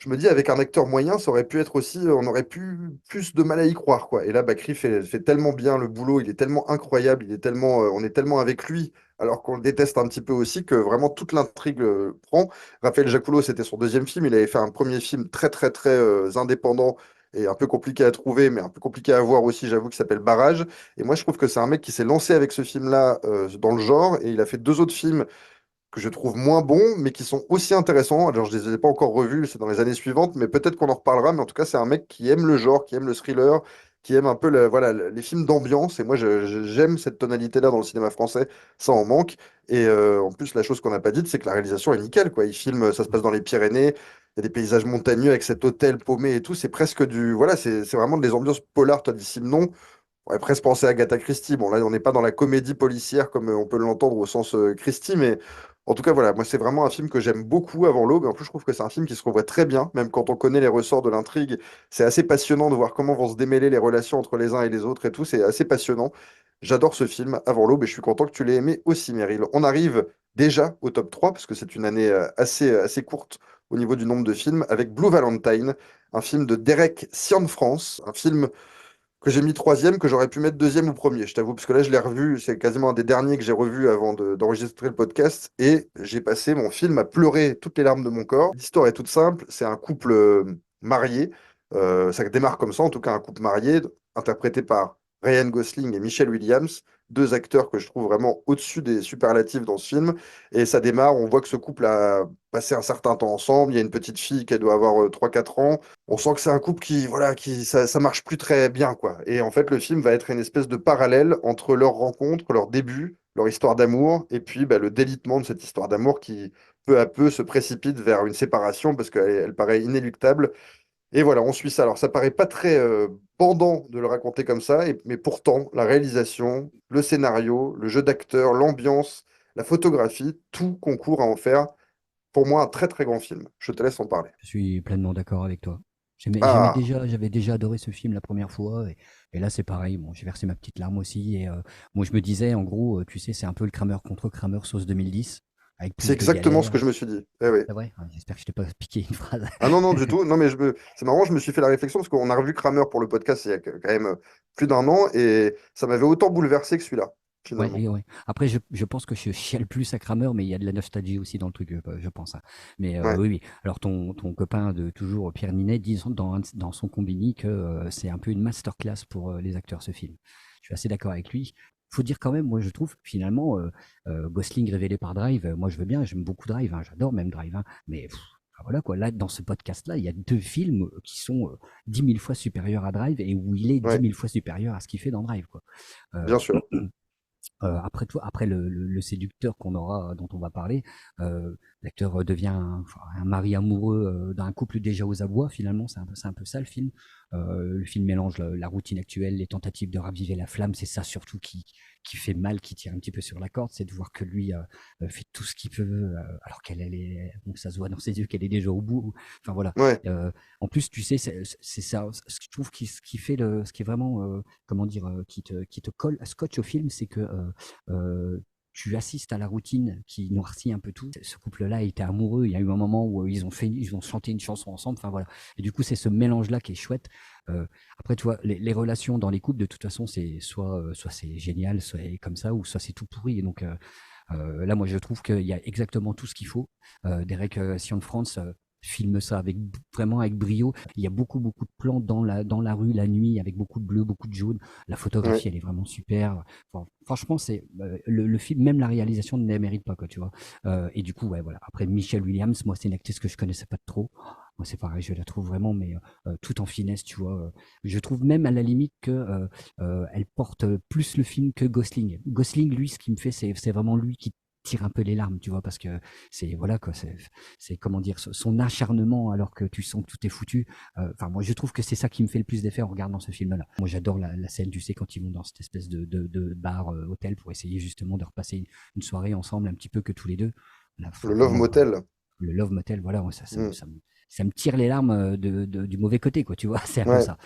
je me dis, avec un acteur moyen, ça aurait pu être aussi, on aurait pu plus de mal à y croire, quoi. Et là, Bakri fait tellement bien le boulot, il est tellement incroyable, on est tellement avec lui, alors qu'on le déteste un petit peu aussi, que vraiment toute l'intrigue prend. Raphaël Jacoulot, c'était son deuxième film, il avait fait un premier film très, très, très indépendant et un peu compliqué à trouver, mais un peu compliqué à voir aussi, j'avoue, qui s'appelle Barrage. Et moi, je trouve que c'est un mec qui s'est lancé avec ce film-là dans le genre, et il a fait deux autres films que je trouve moins bons, mais qui sont aussi intéressants. Alors, je les ai pas encore revus, c'est dans les années suivantes, mais peut-être qu'on en reparlera. Mais en tout cas, c'est un mec qui aime le genre, qui aime le thriller, qui aime un peu voilà, les films d'ambiance. Et moi, j'aime cette tonalité-là dans le cinéma français, ça en manque. Et en plus, la chose qu'on n'a pas dite, c'est que la réalisation est nickel, quoi. Il filme, ça se passe dans les Pyrénées, il y a des paysages montagneux avec cet hôtel paumé et tout. C'est presque du. Voilà, c'est vraiment des ambiances polars, toi, dit Simon. On pourrait presque penser à Agatha Christie. Bon, là, on n'est pas dans la comédie policière comme on peut l'entendre au sens Christie, mais En tout cas, voilà, moi, c'est vraiment un film que j'aime beaucoup avant l'aube. Et en plus, je trouve que c'est un film qui se revoit très bien, même quand on connaît les ressorts de l'intrigue. C'est assez passionnant de voir comment vont se démêler les relations entre les uns et les autres et tout. C'est assez passionnant. J'adore ce film avant l'aube et je suis content que tu l'aies aimé aussi, Meryl. On arrive déjà au top 3 parce que c'est une année assez courte au niveau du nombre de films, avec Blue Valentine, un film de Derek Cianfrance, un film que j'ai mis troisième, que j'aurais pu mettre deuxième ou premier, je t'avoue, parce que là, je l'ai revu, c'est quasiment un des derniers que j'ai revu avant d'enregistrer le podcast, et j'ai passé mon film à pleurer toutes les larmes de mon corps. L'histoire est toute simple, c'est un couple marié, ça démarre comme ça, en tout cas un couple marié, interprété par Ryan Gosling et Michelle Williams, deux acteurs que je trouve vraiment au-dessus des superlatifs dans ce film, et ça démarre, on voit que ce couple a passé un certain temps ensemble, il y a une petite fille qui doit avoir 3-4 ans, on sent que c'est un couple qui, voilà, ça marche plus très bien, quoi. Et en fait, le film va être une espèce de parallèle entre leur rencontre, leur début, leur histoire d'amour, et puis bah, le délitement de cette histoire d'amour qui, peu à peu, se précipite vers une séparation parce qu'elle paraît inéluctable. Et voilà, on suit ça. Alors, ça paraît pas très pendant de le raconter comme ça, mais pourtant, la réalisation, le scénario, le jeu d'acteur, l'ambiance, la photographie, tout concourt à en faire, pour moi, un très très grand film. Je te laisse en parler. Je suis pleinement d'accord avec toi. Ah, J'avais déjà adoré ce film la première fois, et là c'est pareil. Bon, j'ai versé ma petite larme aussi, et moi je me disais, en gros, tu sais, c'est un peu le Kramer contre Kramer sauce 2010, avec c'est plus de exactement ce galères. que je me suis dit. Eh oui. C'est vrai? Ah, j'espère que je t'ai pas piqué une phrase. Ah non, non, du tout. Non, mais c'est marrant, je me suis fait la réflexion parce qu'on a revu Kramer pour le podcast il y a quand même plus d'un an et ça m'avait autant bouleversé que celui-là, Ouais, finalement. et ouais. Après, je pense que je chiale plus à Kramer, mais il y a de la nostalgie aussi dans le truc, je pense, hein. Mais Ouais, oui, oui. Alors, ton copain de toujours, Pierre Ninet, dit dans son combini que c'est un peu une masterclass pour les acteurs, ce film. Je suis assez d'accord avec lui. Faut dire quand même, moi, je trouve, finalement, Gosling révélé par Drive, moi, je veux bien, j'aime beaucoup Drive, hein, j'adore même Drive, hein, mais enfin, voilà quoi, là, dans ce podcast-là, il y a deux films qui sont 10 000 fois supérieurs à Drive et où il est dix ouais, mille fois supérieur à ce qu'il fait dans Drive, quoi. Euh, bien sûr. après toi, après le séducteur qu'on aura, dont on va parler, l'acteur devient un mari amoureux d'un couple déjà aux abois. Finalement, c'est un peu ça le film. Le film mélange la routine actuelle, les tentatives de raviver la flamme. C'est ça surtout qui fait mal, qui tire un petit peu sur la corde, c'est de voir que lui fait tout ce qu'il peut, alors qu'elle est, donc ça se voit dans ses yeux qu'elle est déjà au bout. Enfin voilà. Ouais, Euh, En plus, tu sais, c'est ça. Ce que je trouve ce qui fait ce qui est vraiment, comment dire, qui te colle, scotch au film, c'est que tu assistes à la routine qui noircit un peu tout. Ce couple-là était amoureux. Il y a eu un moment où ils ont chanté une chanson ensemble. Enfin voilà. Et du coup, c'est ce mélange-là qui est chouette. Euh, Après, tu vois, les relations dans les couples, de toute façon, c'est soit c'est génial, soit comme ça, ou soit c'est tout pourri. Et donc là, moi, je trouve qu'il y a exactement tout ce qu'il faut. Derek Cianfrance filme ça vraiment avec brio. Il y a beaucoup de plans dans la rue la nuit avec beaucoup de bleu, beaucoup de jaune. La ouais. photographie, elle est vraiment super. Enfin, franchement, c'est le film, même la réalisation ne les mérite pas, quoi, tu vois. Et du coup, ouais, voilà. Après, Michelle Williams, moi, c'est une actrice que je connaissais pas trop. Moi, c'est pareil, je la trouve vraiment, mais tout en finesse, tu vois. Je trouve même à la limite que elle porte plus le film que Gosling. Gosling, lui, ce qui me fait, c'est vraiment lui qui tire un peu les larmes, tu vois, parce que c'est voilà quoi, c'est comment dire son acharnement alors que tu sens que tout est foutu. Enfin, moi, je trouve que c'est ça qui me fait le plus d'effet en regardant ce film-là. Moi, j'adore la scène, tu sais, quand ils vont dans cette espèce de bar hôtel pour essayer justement de repasser une soirée ensemble, un petit peu que tous les deux. Là, Le enfin, Love vraiment, Motel. le Love Motel, voilà, moi, Hmm. ça me tire les larmes du mauvais côté, quoi, tu vois, c'est un peu Ouais. ça.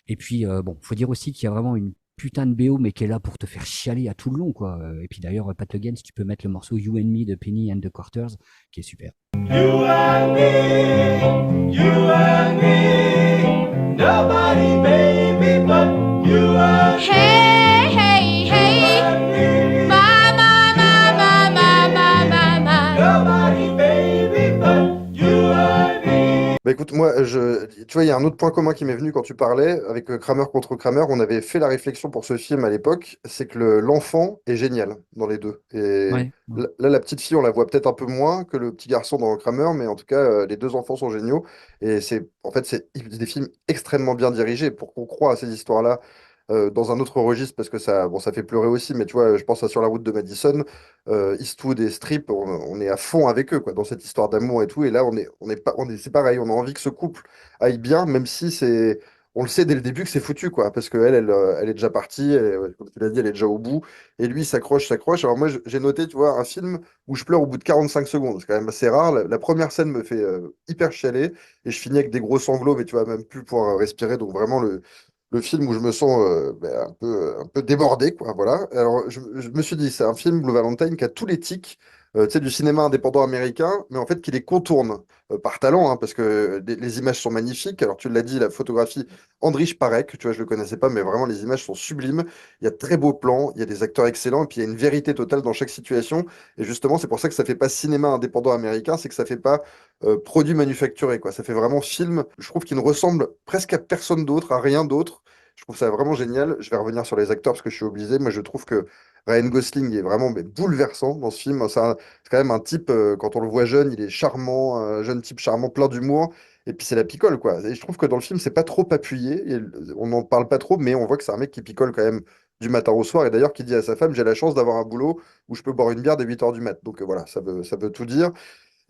Et puis, bon, faut dire aussi qu'il y a vraiment une putain de BO, mais qui est là pour te faire chialer à tout le long, quoi. Et puis d'ailleurs, Pat Le Guen, si tu peux mettre le morceau You and Me de Penny and the Quarters, qui est super. You and me, you and me, nobody, baby, but you and Hey, hey, hey, me. my, my, my, my, my, my, my, my. Nobody, baby, but you and me. Bah écoute, moi, tu vois, il y a un autre point commun qui m'est venu quand tu parlais, avec Kramer contre Kramer, on avait fait la réflexion pour ce film à l'époque, c'est que l'enfant est génial dans les deux. Et Ouais, ouais. là, la petite fille, on la voit peut-être un peu moins que le petit garçon dans Kramer, mais en tout cas, les deux enfants sont géniaux. Et en fait, c'est des films extrêmement bien dirigés pour qu'on croie à ces histoires-là. Dans un autre registre, parce que ça, bon, ça fait pleurer aussi, mais tu vois, je pense à Sur la route de Madison, Eastwood et Strip, on est à fond avec eux, quoi, dans cette histoire d'amour et tout. Et là, on est pas, c'est pareil, on a envie que ce couple aille bien, même si on le sait dès le début que c'est foutu, quoi, parce qu'elle, elle est déjà partie, ouais, comme tu l'as dit, elle est déjà au bout, et lui, il s'accroche, s'accroche. Alors moi, j'ai noté, tu vois, un film où je pleure au bout de 45 secondes, c'est quand même assez rare. La première scène me fait hyper chialer, et je finis avec des gros sanglots, mais tu vois, même plus pouvoir respirer, donc vraiment le film où je me sens un peu débordé, quoi, voilà. Alors, je me suis dit, c'est un film, Blue Valentine, qui a tous les tics, tu sais, du cinéma indépendant américain, mais en fait, qui les contourne par talent, hein, parce que les images sont magnifiques. Alors, tu l'as dit, la photographie, Andrich Parek, tu vois, je le connaissais pas, mais vraiment, les images sont sublimes. Il y a de très beaux plans, il y a des acteurs excellents, et puis il y a une vérité totale dans chaque situation. Et justement, c'est pour ça que ça fait pas cinéma indépendant américain, c'est que ça fait pas produit manufacturé, quoi. Ça fait vraiment film, je trouve qu'il ne ressemble presque à personne d'autre, à rien d'autre. Je trouve ça vraiment génial. Je vais revenir sur les acteurs parce que je suis obligé. Moi, je trouve que Ryan Gosling est vraiment mais, bouleversant dans ce film. C'est quand même un type, quand on le voit jeune, il est charmant, un jeune type charmant, plein d'humour. Et puis c'est la picole, quoi. Et je trouve que dans le film, c'est pas trop appuyé. On n'en parle pas trop, mais on voit que c'est un mec qui picole quand même du matin au soir. Et d'ailleurs, qui dit à sa femme, j'ai la chance d'avoir un boulot où je peux boire une bière dès 8 heures du mat. Donc voilà, ça veut tout dire.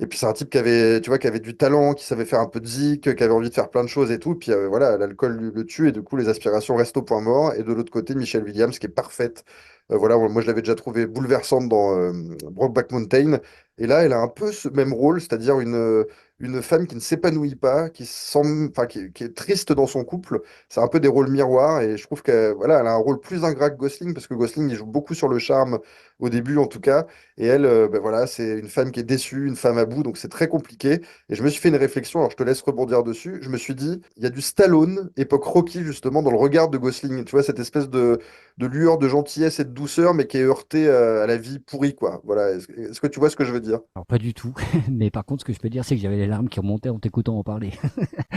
Et puis c'est un type qui avait, tu vois, qui avait du talent, qui savait faire un peu de zik, qui avait envie de faire plein de choses et tout. Puis voilà, l'alcool le tue et du coup les aspirations restent au point mort. Et de l'autre côté, Michelle Williams qui est parfaite. Voilà, moi je l'avais déjà trouvée bouleversante dans Brokeback Mountain. Et là, elle a un peu ce même rôle, c'est-à-dire une femme qui ne s'épanouit pas, enfin, qui est triste dans son couple. C'est un peu des rôles miroirs et je trouve qu'elle voilà, elle a un rôle plus ingrat que Gosling parce que Gosling il joue beaucoup sur le charme au début en tout cas. Et elle, ben voilà, c'est une femme qui est déçue, une femme à bout, donc c'est très compliqué. Et je me suis fait une réflexion, alors je te laisse rebondir dessus. Je me suis dit, il y a du Stallone, époque Rocky, justement, dans le regard de Gosling. Tu vois, cette espèce de lueur de gentillesse et de douceur, mais qui est heurtée à la vie pourrie, quoi. Voilà. Est-ce que tu vois ce que je veux dire? Alors, pas du tout. Mais par contre, ce que je peux dire, c'est que j'avais les larmes qui remontaient en t'écoutant en parler.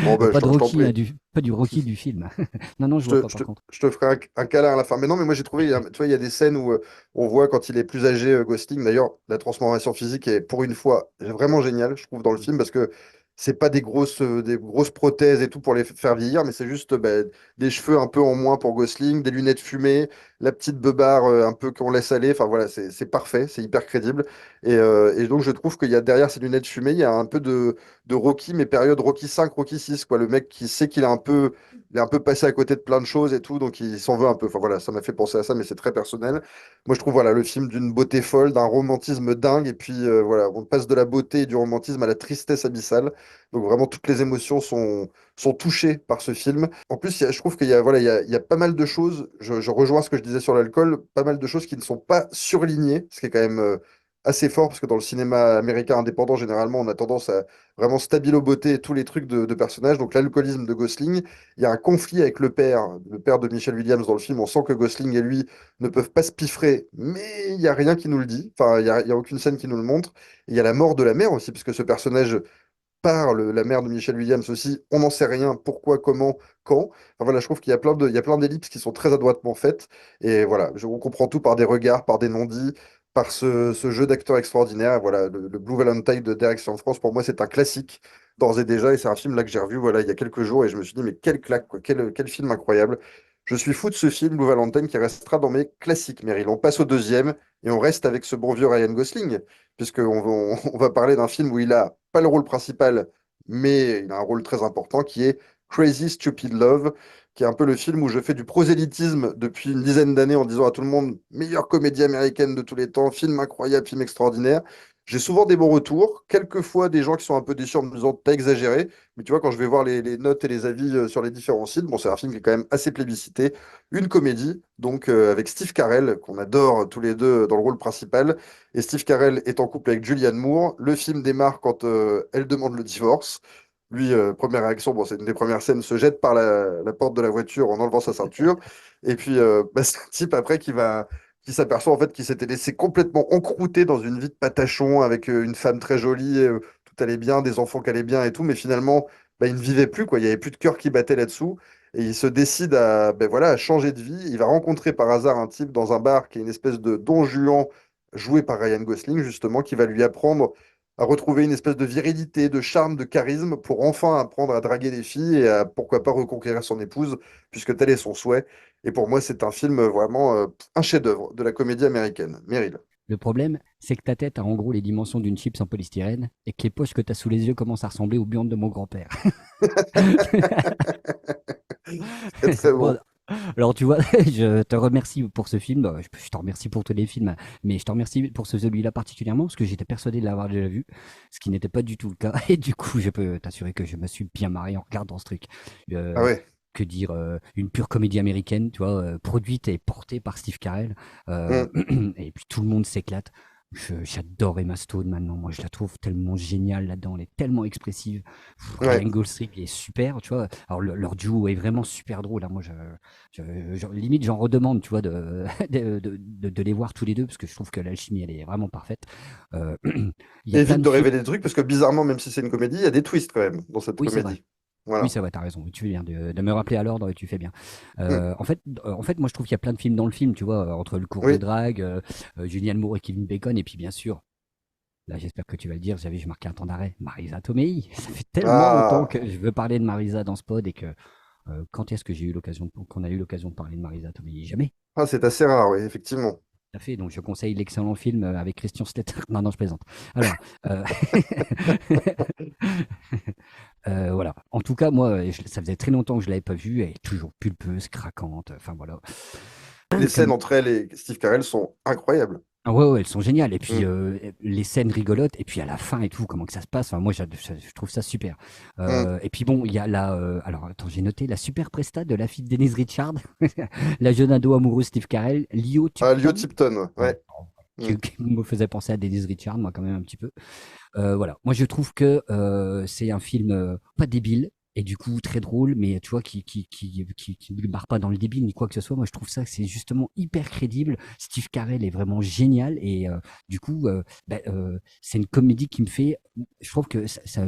Bon, ben, Pas de je t'en Rocky, hein, prie. pas du Rocky du film. Non, non, je vois pas par contre. Je te ferai un câlin à la fin. Mais non, mais moi j'ai trouvé, tu vois, il y a des scènes où on voit quand il est plus âgé, Gosling. D'ailleurs, la transformation physique est pour une fois vraiment géniale, je trouve, dans le film, parce que c'est pas des grosses prothèses et tout pour les faire vieillir, mais c'est juste des cheveux un peu en moins pour Gosling, des lunettes fumées, la petite beubare un peu qu'on laisse aller. Enfin voilà, c'est parfait, c'est hyper crédible. Et donc je trouve qu'il y a derrière ces lunettes fumées, il y a un peu de Rocky, mais période Rocky 5, Rocky 6, quoi. Le mec qui sait qu'il a il est un peu passé à côté de plein de choses et tout, donc il s'en veut un peu. Enfin voilà, ça m'a fait penser à ça, mais c'est très personnel. Moi, je trouve voilà, le film d'une beauté folle, d'un romantisme dingue, et puis voilà, on passe de la beauté et du romantisme à la tristesse abyssale. Donc vraiment, toutes les émotions sont touchées par ce film. En plus, je trouve qu'il y a, voilà, il y a pas mal de choses, je rejoins ce que je disais sur l'alcool, pas mal de choses qui ne sont pas surlignées, ce qui est quand même assez fort, parce que dans le cinéma américain indépendant, généralement, on a tendance à vraiment stabilo-beauté et tous les trucs de personnages. Donc l'alcoolisme de Gosling, il y a un conflit avec le père de Michelle Williams dans le film. On sent que Gosling et lui ne peuvent pas se piffrer, mais il n'y a rien qui nous le dit. Enfin, il y a aucune scène qui nous le montre. Et il y a la mort de la mère aussi, parce que ce personnage parle, la mère de Michelle Williams aussi. On n'en sait rien. Pourquoi, comment, quand. Enfin, voilà, je trouve qu'il y a il y a plein d'ellipses qui sont très adroitement faites. Et voilà, on comprend tout par des regards, par des non-dits, par ce jeu d'acteur extraordinaire. Voilà, le Blue Valentine de Direction France, pour moi, c'est un classique d'ores et déjà. Et c'est un film là que j'ai revu voilà, il y a quelques jours et je me suis dit, mais quelle claque, quoi, quel film incroyable. Je suis fou de ce film, Blue Valentine, qui restera dans mes classiques, Meryl. On passe au deuxième et on reste avec ce bon vieux Ryan Gosling, on va parler d'un film où il a pas le rôle principal, mais il a un rôle très important qui est Crazy Stupid Love, qui est un peu le film où je fais du prosélytisme depuis une dizaine d'années en disant à tout le monde, meilleure comédie américaine de tous les temps, film incroyable, film extraordinaire. J'ai souvent des bons retours, quelquefois des gens qui sont un peu déçus en me disant t'as exagéré, mais tu vois, quand je vais voir les notes et les avis sur les différents sites, bon, c'est un film qui est quand même assez plébiscité, une comédie, donc avec Steve Carell, qu'on adore tous les deux dans le rôle principal, et Steve Carell est en couple avec Julianne Moore. Le film démarre quand elle demande le divorce. Lui, première réaction, bon, c'est une des premières scènes, se jette par la porte de la voiture en enlevant sa ceinture. Et puis, c'est un type après qui s'aperçoit en fait qu'il s'était laissé complètement encrouter dans une vie de patachon avec une femme très jolie, tout allait bien, des enfants qui allaient bien et tout, mais finalement, il ne vivait plus, quoi. Il n'y avait plus de cœur qui battait là-dessous. Et il se décide voilà, à changer de vie. Il va rencontrer par hasard un type dans un bar qui est une espèce de Don Juan joué par Ryan Gosling, justement, qui va lui apprendre à retrouver une espèce de virilité, de charme, de charisme pour enfin apprendre à draguer des filles et à pourquoi pas reconquérir son épouse, puisque tel est son souhait. Et pour moi, c'est un film vraiment un chef-d'œuvre de la comédie américaine. Meryl. Le problème, c'est que ta tête a en gros les dimensions d'une chips en polystyrène et que les poches que tu as sous les yeux commencent à ressembler aux burnes de mon grand-père. C'est très Bon, bon. alors tu vois, je te remercie pour ce film. Je te remercie pour tous les films, mais je te remercie pour celui-là particulièrement parce que j'étais persuadé de l'avoir déjà vu, ce qui n'était pas du tout le cas. Et du coup, je peux t'assurer que je me suis bien marré en regardant ce truc. Ah Euh, ouais. que dire, une pure comédie américaine, tu vois, produite et portée par Steve Carell. Mm. Et puis tout le monde s'éclate. J'adore Emma Stone maintenant. Moi, je la trouve tellement géniale là-dedans. Elle est tellement expressive. Ouais. Ryan Gosling est super, tu vois. Alors, leur duo est vraiment super drôle, hein. Moi, limite, j'en redemande, tu vois, de les voir tous les deux, parce que je trouve que l'alchimie, elle est vraiment parfaite. Euh, il y a plein Évite de de films. révéler des trucs parce que bizarrement, même si c'est une comédie, il y a des twists quand même dans cette Oui, c'est vrai. comédie. Oui, Voilà. c'est vrai, t'as raison. Tu fais bien de me rappeler à l'ordre et tu fais bien. Mm. En fait, moi, je trouve qu'il y a plein de films dans le film, tu vois, entre le cours de Oui. drague, Julianne Moore et Kevin Bacon, et puis bien sûr, là, j'espère que tu vas le dire, je marqué un temps d'arrêt, Marisa Tomei. Ça fait tellement longtemps Ah, que je veux parler de Marisa dans ce pod et que quand est-ce que qu'on a eu l'occasion de parler de Marisa Tomei? Jamais. ah, c'est assez rare, oui, effectivement. Tout à fait, donc je conseille l'excellent film avec Christian Slater. Non, non, je plaisante. Alors, euh, voilà. En tout cas, moi, ça faisait très longtemps que je l'avais pas vue. Elle est toujours pulpeuse, craquante. Enfin voilà. Les scènes Comme... entre elle et Steve Carell sont incroyables. Ah ouais, ouais, elles sont géniales. Et puis Mm. les scènes rigolotes. Et puis à la fin et tout, comment que ça se passe. Enfin, moi, je trouve ça super. Mm. Et puis bon, il y a la. Alors attends, j'ai noté la super presta de la fille de Denise Richard, la jeune ado amoureuse Steve Carell, Leo Ah, Leo Tipton. Tipton, Ouais. ouais. Mm. Qui me faisait penser à Denise Richard, moi, quand même, un petit peu. Voilà. Moi, je trouve que c'est un film pas débile et du coup très drôle, mais tu vois, qui ne barre pas dans le débile ni quoi que ce soit. Moi, je trouve ça que c'est justement hyper crédible. Steve Carell est vraiment génial et du coup, c'est une comédie qui me fait. Je trouve que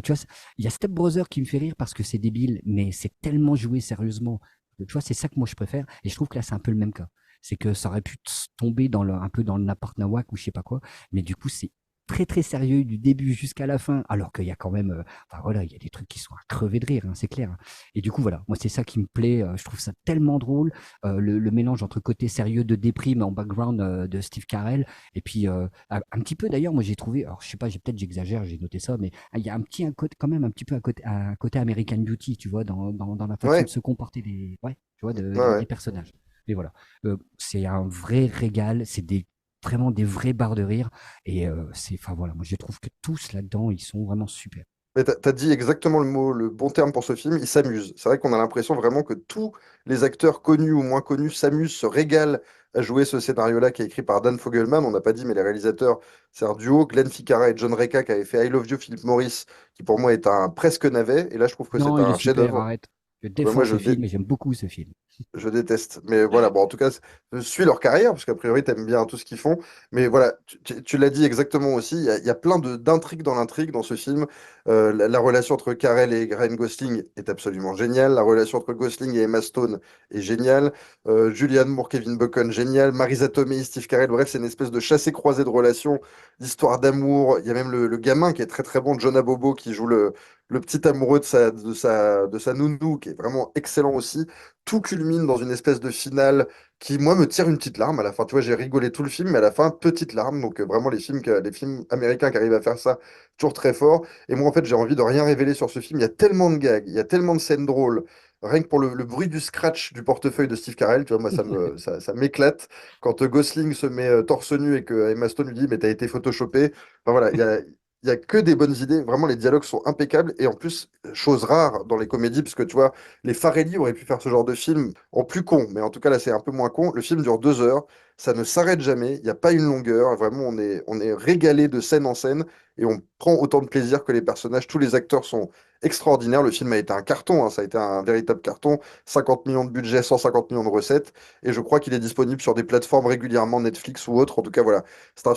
tu vois, il y a Step Brother qui me fait rire parce que c'est débile, mais c'est tellement joué sérieusement. Tu vois, c'est ça que moi je préfère et je trouve que là, c'est un peu le même cas. C'est que ça aurait pu tomber un peu dans le n'importe nawak ou je sais pas quoi, mais du coup, c'est très très sérieux du début jusqu'à la fin, alors qu'il y a quand même, enfin voilà, il y a des trucs qui sont à crever de rire, hein, c'est clair. Et du coup voilà, moi c'est ça qui me plaît, je trouve ça tellement drôle, le mélange entre côté sérieux de déprime en background de Steve Carell, et puis un petit peu d'ailleurs, moi j'ai trouvé, alors je sais pas, peut-être j'exagère, j'ai noté ça, mais il y a un côté, quand même un petit peu un côté American Beauty, tu vois, dans la façon de Ouais, se comporter ouais, tu vois, ouais, des ouais. personnages. Et voilà. C'est un vrai régal, c'est vraiment des vraies barres de rire. Et enfin voilà, moi je trouve que tous là-dedans, ils sont vraiment super. Mais t'as dit exactement le mot, le bon terme pour ce film, il s'amuse. C'est vrai qu'on a l'impression vraiment que tous les acteurs connus ou moins connus s'amusent, se régalent à jouer ce scénario-là qui est écrit par Dan Fogelman. On n'a pas dit, mais les réalisateurs, c'est un duo, Glenn Ficarra et John Reca, qui avaient fait I Love You, Philip Morris, qui pour moi est un presque navet. Et là, je trouve que c'est Non, il est un super, chef-d'œuvre. arrête. Je Ah bah défends moi, ce film et j'aime beaucoup ce film. je déteste. Mais voilà, bon, en tout cas, je suis leur carrière, parce qu'a priori, t'aimes bien tout ce qu'ils font. Mais voilà, tu l'as dit exactement aussi, il y a plein d'intrigues dans l'intrigue dans ce film. La relation entre Carell et Ryan Gosling est absolument géniale. La relation entre Gosling et Emma Stone est géniale. Julianne Moore, Kevin Bacon, génial. Marisa Tomei, Steve Carell, bref, c'est une espèce de chassé-croisé de relations, d'histoire d'amour. Il y a même le gamin qui est très très bon, John Abobo, qui joue le petit amoureux de sa nounou, qui est vraiment excellent aussi. Tout culmine dans une espèce de finale qui, moi, me tire une petite larme à la fin. Tu vois, j'ai rigolé tout le film, mais à la fin, petite larme. Donc, vraiment, les films américains qui arrivent à faire ça, toujours très fort. Et moi, en fait, j'ai envie de rien révéler sur ce film. Il y a tellement de gags, il y a tellement de scènes drôles. Rien que pour le bruit du scratch du portefeuille de Steve Carell, tu vois, moi, ça m'éclate. Quand Gosling se met torse nu et que Emma Stone lui dit, mais t'as été photoshopé. Enfin, voilà, il y a que des bonnes idées. Vraiment, les dialogues sont impeccables. Et en plus, chose rare dans les comédies, parce que tu vois, les Farrelly auraient pu faire ce genre de film en plus con, mais en tout cas là c'est un peu moins con. Le film dure 2 heures, ça ne s'arrête jamais, il n'y a pas une longueur, vraiment on est régalé de scène en scène et on prend autant de plaisir que les personnages. Tous les acteurs sont extraordinaires. Le film a été un carton, hein, ça a été un véritable carton. 50 millions de budget, 150 millions de recettes, et je crois qu'il est disponible sur des plateformes régulièrement, Netflix ou autre. En tout cas voilà, c'est un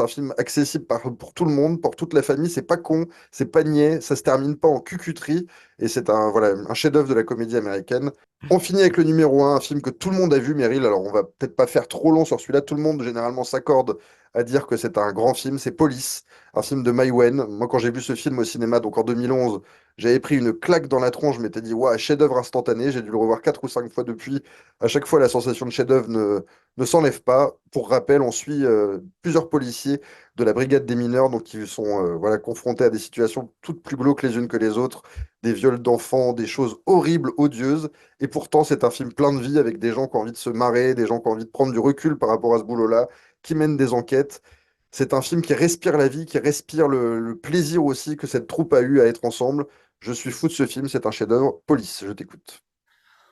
film accessible pour tout le monde, pour toute la famille. C'est pas con, c'est pas niais, ça se termine pas en cucuterie. Et c'est voilà, un chef-d'œuvre de la comédie américaine. On finit avec le numéro un film que tout le monde a vu, Meryl. Alors, on va peut-être pas faire trop long sur celui-là. Tout le monde, généralement, s'accorde à dire que c'est un grand film. C'est Police, un film de Mai Wen. Moi, quand j'ai vu ce film au cinéma, donc en 2011, J'avais pris une claque dans la tronche, je m'étais dit, ouais, chef-d'œuvre instantané. J'ai dû le revoir 4 ou 5 fois depuis. À chaque fois, la sensation de chef-d'œuvre ne s'enlève pas. Pour rappel, on suit plusieurs policiers de la brigade des mineurs, donc qui sont voilà, confrontés à des situations toutes plus glauques les unes que les autres, des viols d'enfants, des choses horribles, odieuses. Et pourtant, c'est un film plein de vie avec des gens qui ont envie de se marrer, des gens qui ont envie de prendre du recul par rapport à ce boulot-là, qui mènent des enquêtes. C'est un film qui respire la vie, qui respire le plaisir aussi que cette troupe a eu à être ensemble. Je suis fou de ce film, c'est un chef-d'œuvre. Police, je t'écoute.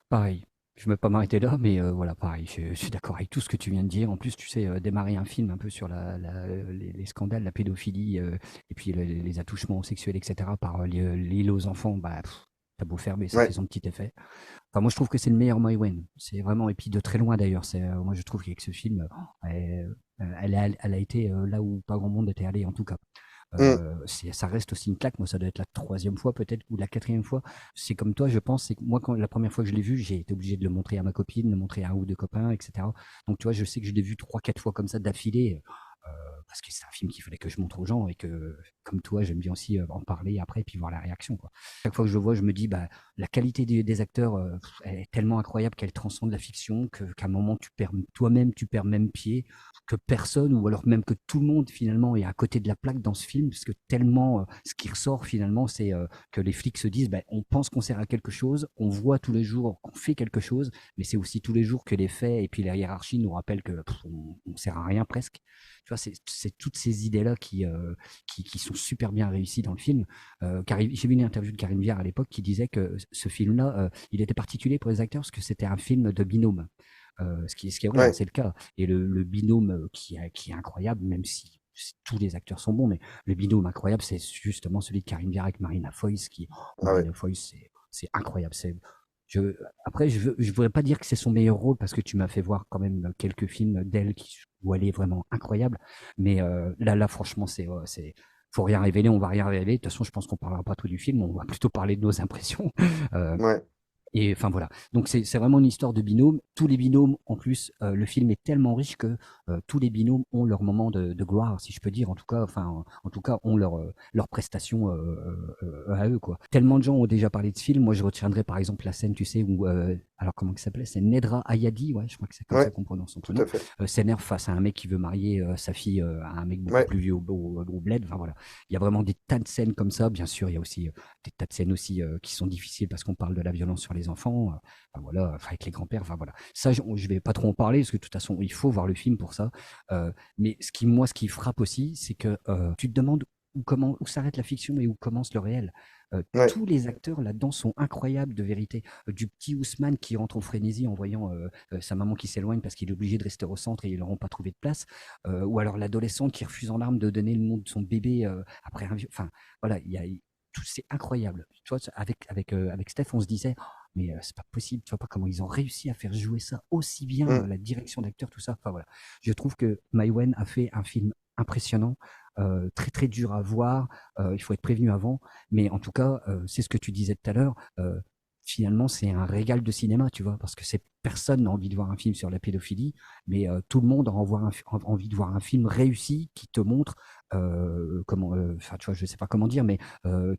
Pareil. Je ne vais pas m'arrêter là, mais voilà, pareil, je suis d'accord avec tout ce que tu viens de dire. En plus, tu sais, démarrer un film un peu sur les scandales, la pédophilie, et puis les attouchements sexuels, etc., par l'île aux enfants, bah, t'as beau faire, mais ça fait Ouais, son petit effet. Enfin, moi, je trouve que c'est le meilleur Maïwenn. C'est vraiment, et puis de très loin d'ailleurs. Moi, je trouve qu'avec ce film, elle a été là où pas grand monde était allé, en tout cas. hum, Ça reste aussi une claque. Moi, ça doit être la troisième fois peut-être ou la quatrième fois. C'est comme toi, je pense. C'est que moi, quand la première fois que je l'ai vu, j'ai été obligé de le montrer à ma copine, de le montrer à un ou deux copains, etc. Donc, tu vois, je sais que je l'ai vu trois, quatre fois comme ça d'affilée. Parce que c'est un film qu'il fallait que je montre aux gens et que, comme toi, j'aime bien aussi en parler après et puis voir la réaction, quoi. Chaque fois que je le vois, je me dis, bah, la qualité des acteurs, elle est tellement incroyable qu'elle transcende la fiction, qu'à un moment, toi-même, tu perds même pied, que personne, ou alors même que tout le monde, finalement, est à côté de la plaque dans ce film, parce que tellement, ce qui ressort, finalement, c'est que les flics se disent, bah, on pense qu'on sert à quelque chose, on voit tous les jours qu'on fait quelque chose, mais c'est aussi tous les jours que les faits et puis la hiérarchie nous rappellent que on sert à rien presque. Tu vois, c'est toutes ces idées-là qui sont super bien réussies dans le film. J'ai vu une interview de Karine Viard à l'époque qui disait que ce film-là, il était particulier pour les acteurs parce que c'était un film de binôme. Ce qui est vrai, hein, ouais, c'est le cas. Et le binôme qui est incroyable, même si tous les acteurs sont bons, mais le binôme incroyable, c'est justement celui de Karine Viard avec Marina Foïs, ah ouais. Marina Foïs, c'est incroyable. Je, Après, je voudrais pas dire que c'est son meilleur rôle parce que tu m'as fait voir quand même quelques films d'elle où elle est vraiment incroyable. Mais là, franchement, faut rien révéler, on va rien révéler. De toute façon, je pense qu'on parlera pas tout du film, on va plutôt parler de nos impressions. Euh, Ouais. et enfin voilà. Donc c'est vraiment une histoire de binôme. Tous les binômes, en plus, le film est tellement riche que tous les binômes ont leur moment de gloire, si je peux dire. En tout cas, en tout cas, ont leur prestation à eux, quoi. Tellement de gens ont déjà parlé de ce film. Moi, je retiendrai par exemple la scène, tu sais, où alors comment il s'appelait? C'est Nedra Ayadi, ouais, je crois que c'est comme ça Ouais, qu'on prononce son tout prénom. à fait. S'énerve face à un mec qui veut marier sa fille à un mec beaucoup Ouais. plus vieux au bled. Enfin voilà. Il y a vraiment des tas de scènes comme ça. Bien sûr, il y a aussi des tas de scènes aussi qui sont difficiles parce qu'on parle de la violence sur les enfants, enfin, voilà, enfin, avec les grands-pères, enfin voilà. Ça, je vais pas trop en parler parce que de toute façon, il faut voir le film pour ça. Mais ce qui frappe aussi, c'est que tu te demandes où s'arrête la fiction et où commence le réel. Ouais. Tous les acteurs là-dedans sont incroyables de vérité. Du petit Ousmane qui rentre en frénésie en voyant sa maman qui s'éloigne parce qu'il est obligé de rester au centre et ils n'auront pas trouvé de place, ou alors l'adolescente qui refuse en larmes de donner le nom de son bébé après un vieux. Enfin, voilà, tout c'est incroyable. Tu vois, avec Steph, on se disait, oh, mais c'est pas possible, tu vois pas comment ils ont réussi à faire jouer ça aussi bien, Hum, la direction d'acteur, tout ça. Enfin voilà, je trouve que Maïwenn a fait un film impressionnant, très très dur à voir. Il faut être prévenu avant, mais en tout cas, c'est ce que tu disais tout à l'heure. Finalement, c'est un régal de cinéma, tu vois, parce que personne n'a envie de voir un film sur la pédophilie, mais tout le monde a envie de voir un film réussi qui te montre comment, enfin, tu vois, je sais pas comment dire, mais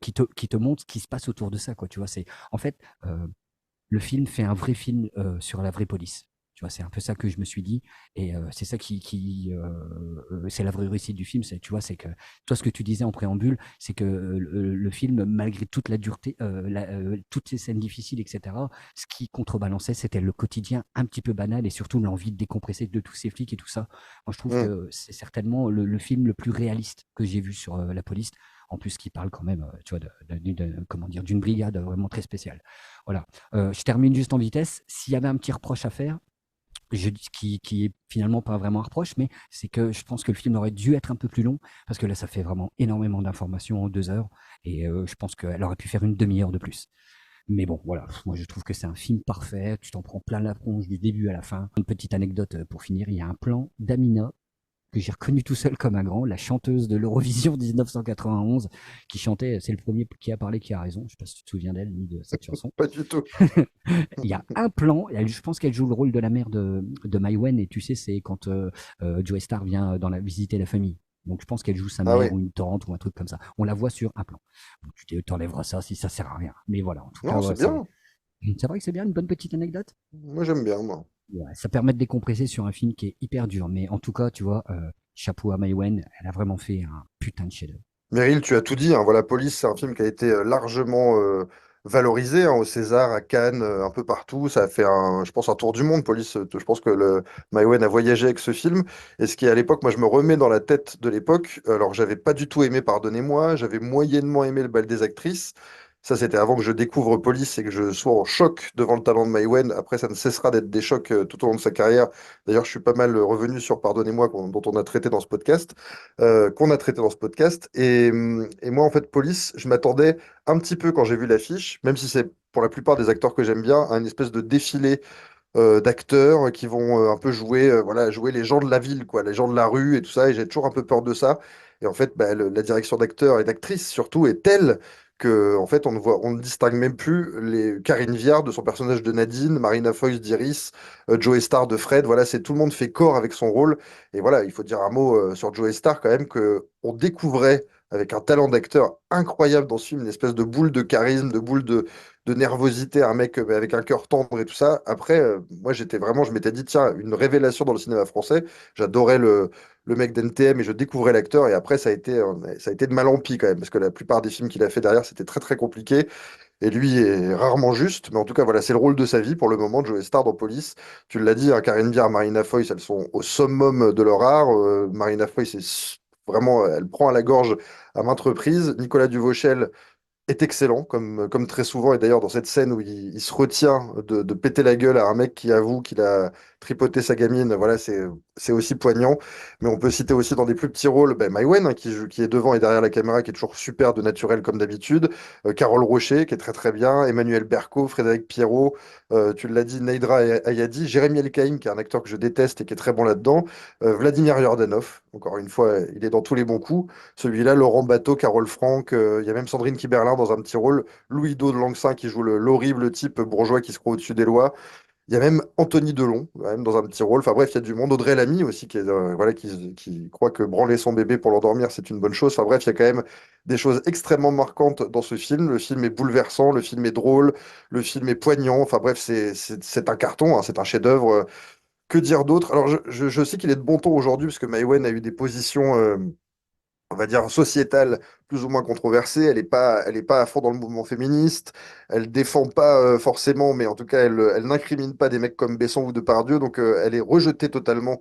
qui te montre ce qui se passe autour de ça, quoi. Tu vois, en fait, le film fait un vrai film sur la vraie police. Tu vois, c'est un peu ça que je me suis dit, et c'est ça c'est la vraie réussite du film. Tu vois, c'est que toi, ce que tu disais en préambule, c'est que le film, malgré toute la dureté, toutes ces scènes difficiles, etc., ce qui contrebalançait, c'était le quotidien un petit peu banal et surtout l'envie de décompresser de tous ces flics et tout ça. Moi, je trouve hum. que c'est certainement le film le plus réaliste que j'ai vu sur la police. En plus, qui parle quand même, tu vois, comment dire, d'une brigade vraiment très spéciale. Voilà. Je termine juste en vitesse. S'il y avait un petit reproche à faire, qui est finalement pas vraiment un reproche, mais c'est que je pense que le film aurait dû être un peu plus long, parce que là, ça fait vraiment énormément d'informations en 2 heures, et je pense qu'elle aurait pu faire une demi-heure de plus. Mais bon, voilà, moi je trouve que c'est un film parfait, tu t'en prends plein la tronche du début à la fin. Une petite anecdote pour finir, il y a un plan d'Amina que j'ai reconnu tout seul comme un grand, la chanteuse de l'Eurovision 1991, qui chantait, c'est le premier qui a parlé qui a raison, je sais pas si tu te souviens d'elle ni de cette chanson. Pas du tout. Il y a un plan, je pense qu'elle joue le rôle de la mère de Maïwenn, et tu sais, c'est quand Joe Star vient visiter la famille. Donc je pense qu'elle joue sa Ah mère oui. ou une tante ou un truc comme ça. On la voit sur un plan. Donc, t'enlèveras ça si ça sert à rien. Mais voilà, en tout cas, Non, ouais, c'est bien. c'est vrai que c'est bien une bonne petite anecdote. Moi, j'aime bien, moi. Ouais, ça permet de décompresser sur un film qui est hyper dur. Mais en tout cas, tu vois, chapeau à Mai Wen, elle a vraiment fait un putain de chef-d'œuvre. Meryl, tu as tout dit, hein. Voilà, Police, c'est un film qui a été largement valorisé hein, au César, à Cannes, un peu partout. Ça a fait, je pense, un tour du monde, Police. Je pense que Maïwenn a voyagé avec ce film. Et ce qui, à l'époque, moi, je me remets dans la tête de l'époque. Alors, j'avais pas du tout aimé Pardonnez-moi. J'avais moyennement aimé Le Bal des actrices. Ça, c'était avant que je découvre Police et que je sois en choc devant le talent de Maïwenn. Après, ça ne cessera d'être des chocs tout au long de sa carrière. D'ailleurs, je suis pas mal revenu sur Pardonnez-moi, dont on a traité dans ce podcast qu'on a traité dans ce podcast. Et moi, en fait, Police, je m'attendais un petit peu quand j'ai vu l'affiche, même si c'est pour la plupart des acteurs que j'aime bien, à une espèce de défilé d'acteurs qui vont un peu jouer, voilà, jouer les gens de la ville, quoi, les gens de la rue et tout ça. Et j'ai toujours un peu peur de ça. Et en fait, bah, la direction d'acteurs et d'actrices surtout est telle que, en fait, on ne distingue même plus les Karine Viard de son personnage de Nadine, Marina Foïs d'Iris, Joey Starr de Fred. Voilà, c'est tout le monde fait corps avec son rôle. Et voilà, il faut dire un mot sur Joey Starr quand même que on découvrait avec un talent d'acteur incroyable dans ce film, une espèce de boule de charisme, de boule de nervosité, un mec avec un cœur tendre et tout ça. Après, moi, je m'étais dit, tiens, une révélation dans le cinéma français. J'adorais le mec d'NTM et je découvrais l'acteur. Et après, ça a été de mal en pis quand même, parce que la plupart des films qu'il a fait derrière, c'était très, très compliqué. Et lui est rarement juste. Mais en tout cas, voilà, c'est le rôle de sa vie pour le moment, de Joey Starr dans Police. Tu l'as dit, hein, Karine Viard, Marina Foïs, elles sont au summum de leur art. Marina Foïs, c'est vraiment, elle prend à la gorge à maintes reprises. Nicolas Duvauchel, est excellent, comme très souvent. Et d'ailleurs, dans cette scène où il se retient de péter la gueule à un mec qui avoue qu'il a tripoté sa gamine, voilà, c'est aussi poignant. Mais on peut citer aussi dans des plus petits rôles, ben, Maïwenn, hein, qui est devant et derrière la caméra, qui est toujours super de naturel comme d'habitude. Carole Rocher, qui est très très bien. Emmanuel Berco, Frédéric Pierrot, tu l'as dit, Neidra Ayadi, Jérémy Elkaïm, qui est un acteur que je déteste et qui est très bon là-dedans. Vladimir Yordanov, encore une fois, il est dans tous les bons coups. Celui-là, Laurent Bateau, Carole Franck, il y a même Sandrine Kiberlin dans un petit rôle, Louis Do de Langsin qui joue l'horrible type bourgeois qui se croit au-dessus des lois. Il y a même Anthony Delon, quand même, dans un petit rôle. Enfin bref, il y a du monde. Audrey Lamy aussi, voilà, qui croit que branler son bébé pour l'endormir, c'est une bonne chose. Enfin bref, il y a quand même des choses extrêmement marquantes dans ce film. Le film est bouleversant, le film est drôle, le film est poignant. Enfin bref, c'est un carton, hein, c'est un chef-d'œuvre. Que dire d'autre? Alors, je sais qu'il est de bon ton aujourd'hui, parce que Maïwenn a eu des positions on va dire, sociétale plus ou moins controversée. Elle est pas à fond dans le mouvement féministe. Elle défend pas forcément, mais en tout cas, elle n'incrimine pas des mecs comme Besson ou Depardieu. Donc, elle est rejetée totalement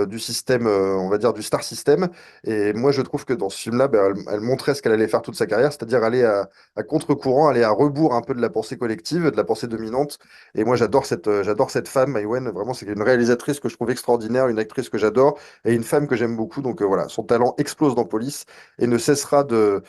du système, on va dire, du star system. Et moi, je trouve que dans ce film-là, ben, elle montrait ce qu'elle allait faire toute sa carrière, c'est-à-dire aller à contre-courant, aller à rebours un peu de la pensée collective, de la pensée dominante. Et moi, j'adore cette femme, Maïwenn. Vraiment, c'est une réalisatrice que je trouve extraordinaire, une actrice que j'adore et une femme que j'aime beaucoup. Donc voilà, son talent explose dans Police et ne cessera de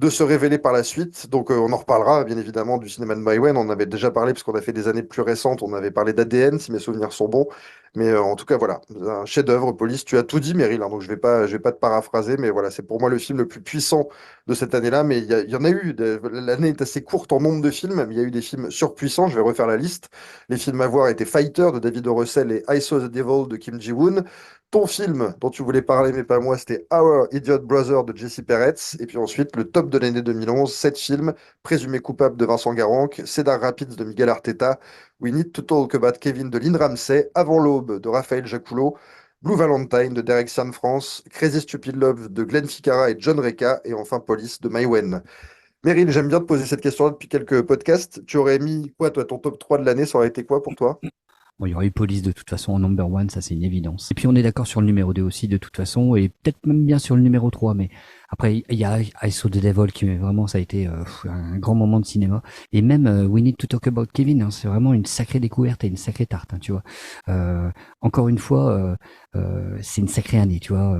se révéler par la suite. Donc on en reparlera bien évidemment du cinéma de Maïwenn. On en avait déjà parlé parce qu'on a fait des années plus récentes. On avait parlé d'ADN si mes souvenirs sont bons. Mais en tout cas voilà, un chef-d'œuvre, Police. Tu as tout dit, Meryl, hein, donc je vais pas te paraphraser, mais voilà, c'est pour moi le film le plus puissant de cette année-là. Mais il y en a eu. L'année est assez courte en nombre de films, mais il y a eu des films surpuissants. Je vais refaire la liste. Les films à voir étaient Fighter de David O. Russell et I Saw the Devil de Kim Ji-woon. Ton film dont tu voulais parler, mais pas moi, c'était Our Idiot Brother de Jesse Peretz. Et puis ensuite, le top de l'année 2011, 7 films, Présumé coupable de Vincent Garranc, Cedar Rapids de Miguel Arteta, We Need to Talk About Kevin de Lynn Ramsey, Avant l'aube de Raphaël Jacoulot, Blue Valentine de Derek Cian France, Crazy Stupid Love de Glenn Ficarra et John Reca, et enfin Police de Maïwenn. Meryl, j'aime bien te poser cette question-là depuis quelques podcasts. Tu aurais mis quoi, toi, ton top 3 de l'année, ça aurait été quoi pour toi? Bon, il y aurait eu Police de toute façon en number one, ça c'est une évidence. Et puis on est d'accord sur le numéro 2 aussi de toute façon, et peut-être même bien sur le numéro 3, mais après il y a I Saw the Devil qui vraiment ça a été un grand moment de cinéma. Et même We Need to Talk About Kevin, hein, c'est vraiment une sacrée découverte et une sacrée tarte, hein, tu vois. Encore une fois, c'est une sacrée année, tu vois.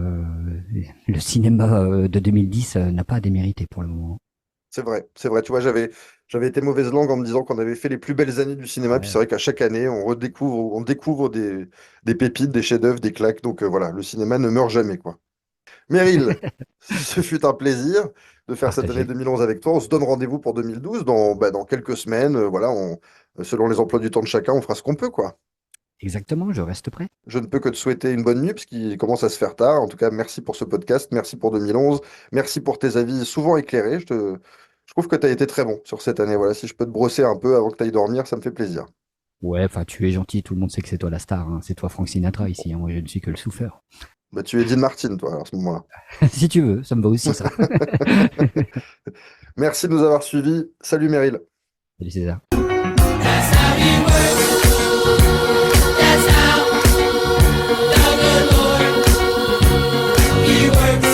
Le cinéma de 2010 n'a pas à démériter pour le moment. C'est vrai, c'est vrai. Tu vois, j'avais été mauvaise langue en me disant qu'on avait fait les plus belles années du cinéma. Puis c'est Ouais. vrai qu'à chaque année, on découvre des pépites, des chefs-d'œuvre, des claques. Donc voilà, le cinéma ne meurt jamais, quoi. Meryl, ce fut un plaisir de faire cette année Partagé. 2011 avec toi. On se donne rendez-vous pour 2012 dans quelques semaines. Voilà, selon les emplois du temps de chacun, on fera ce qu'on peut, quoi. Exactement, je reste prêt. Je ne peux que te souhaiter une bonne nuit, puisqu'il commence à se faire tard. En tout cas, merci pour ce podcast, merci pour 2011, merci pour tes avis souvent éclairés. Je trouve que tu as été très bon sur cette année. Voilà, si je peux te brosser un peu avant que tu ailles dormir, ça me fait plaisir. Ouais, enfin, tu es gentil, tout le monde sait que c'est toi la star, hein. C'est toi Frank Sinatra ici, hein. Moi, je ne suis que le souffleur. Bah, tu es Dean Martin, toi, à ce moment-là. Si tu veux, ça me va aussi, ça. Merci de nous avoir suivis. Salut Meryl. Salut César. That's how he works. That's how the good Lord, he works.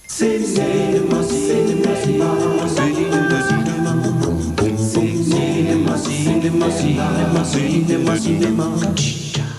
Cinema, cinema, cinema, cinema, cinema, cinema.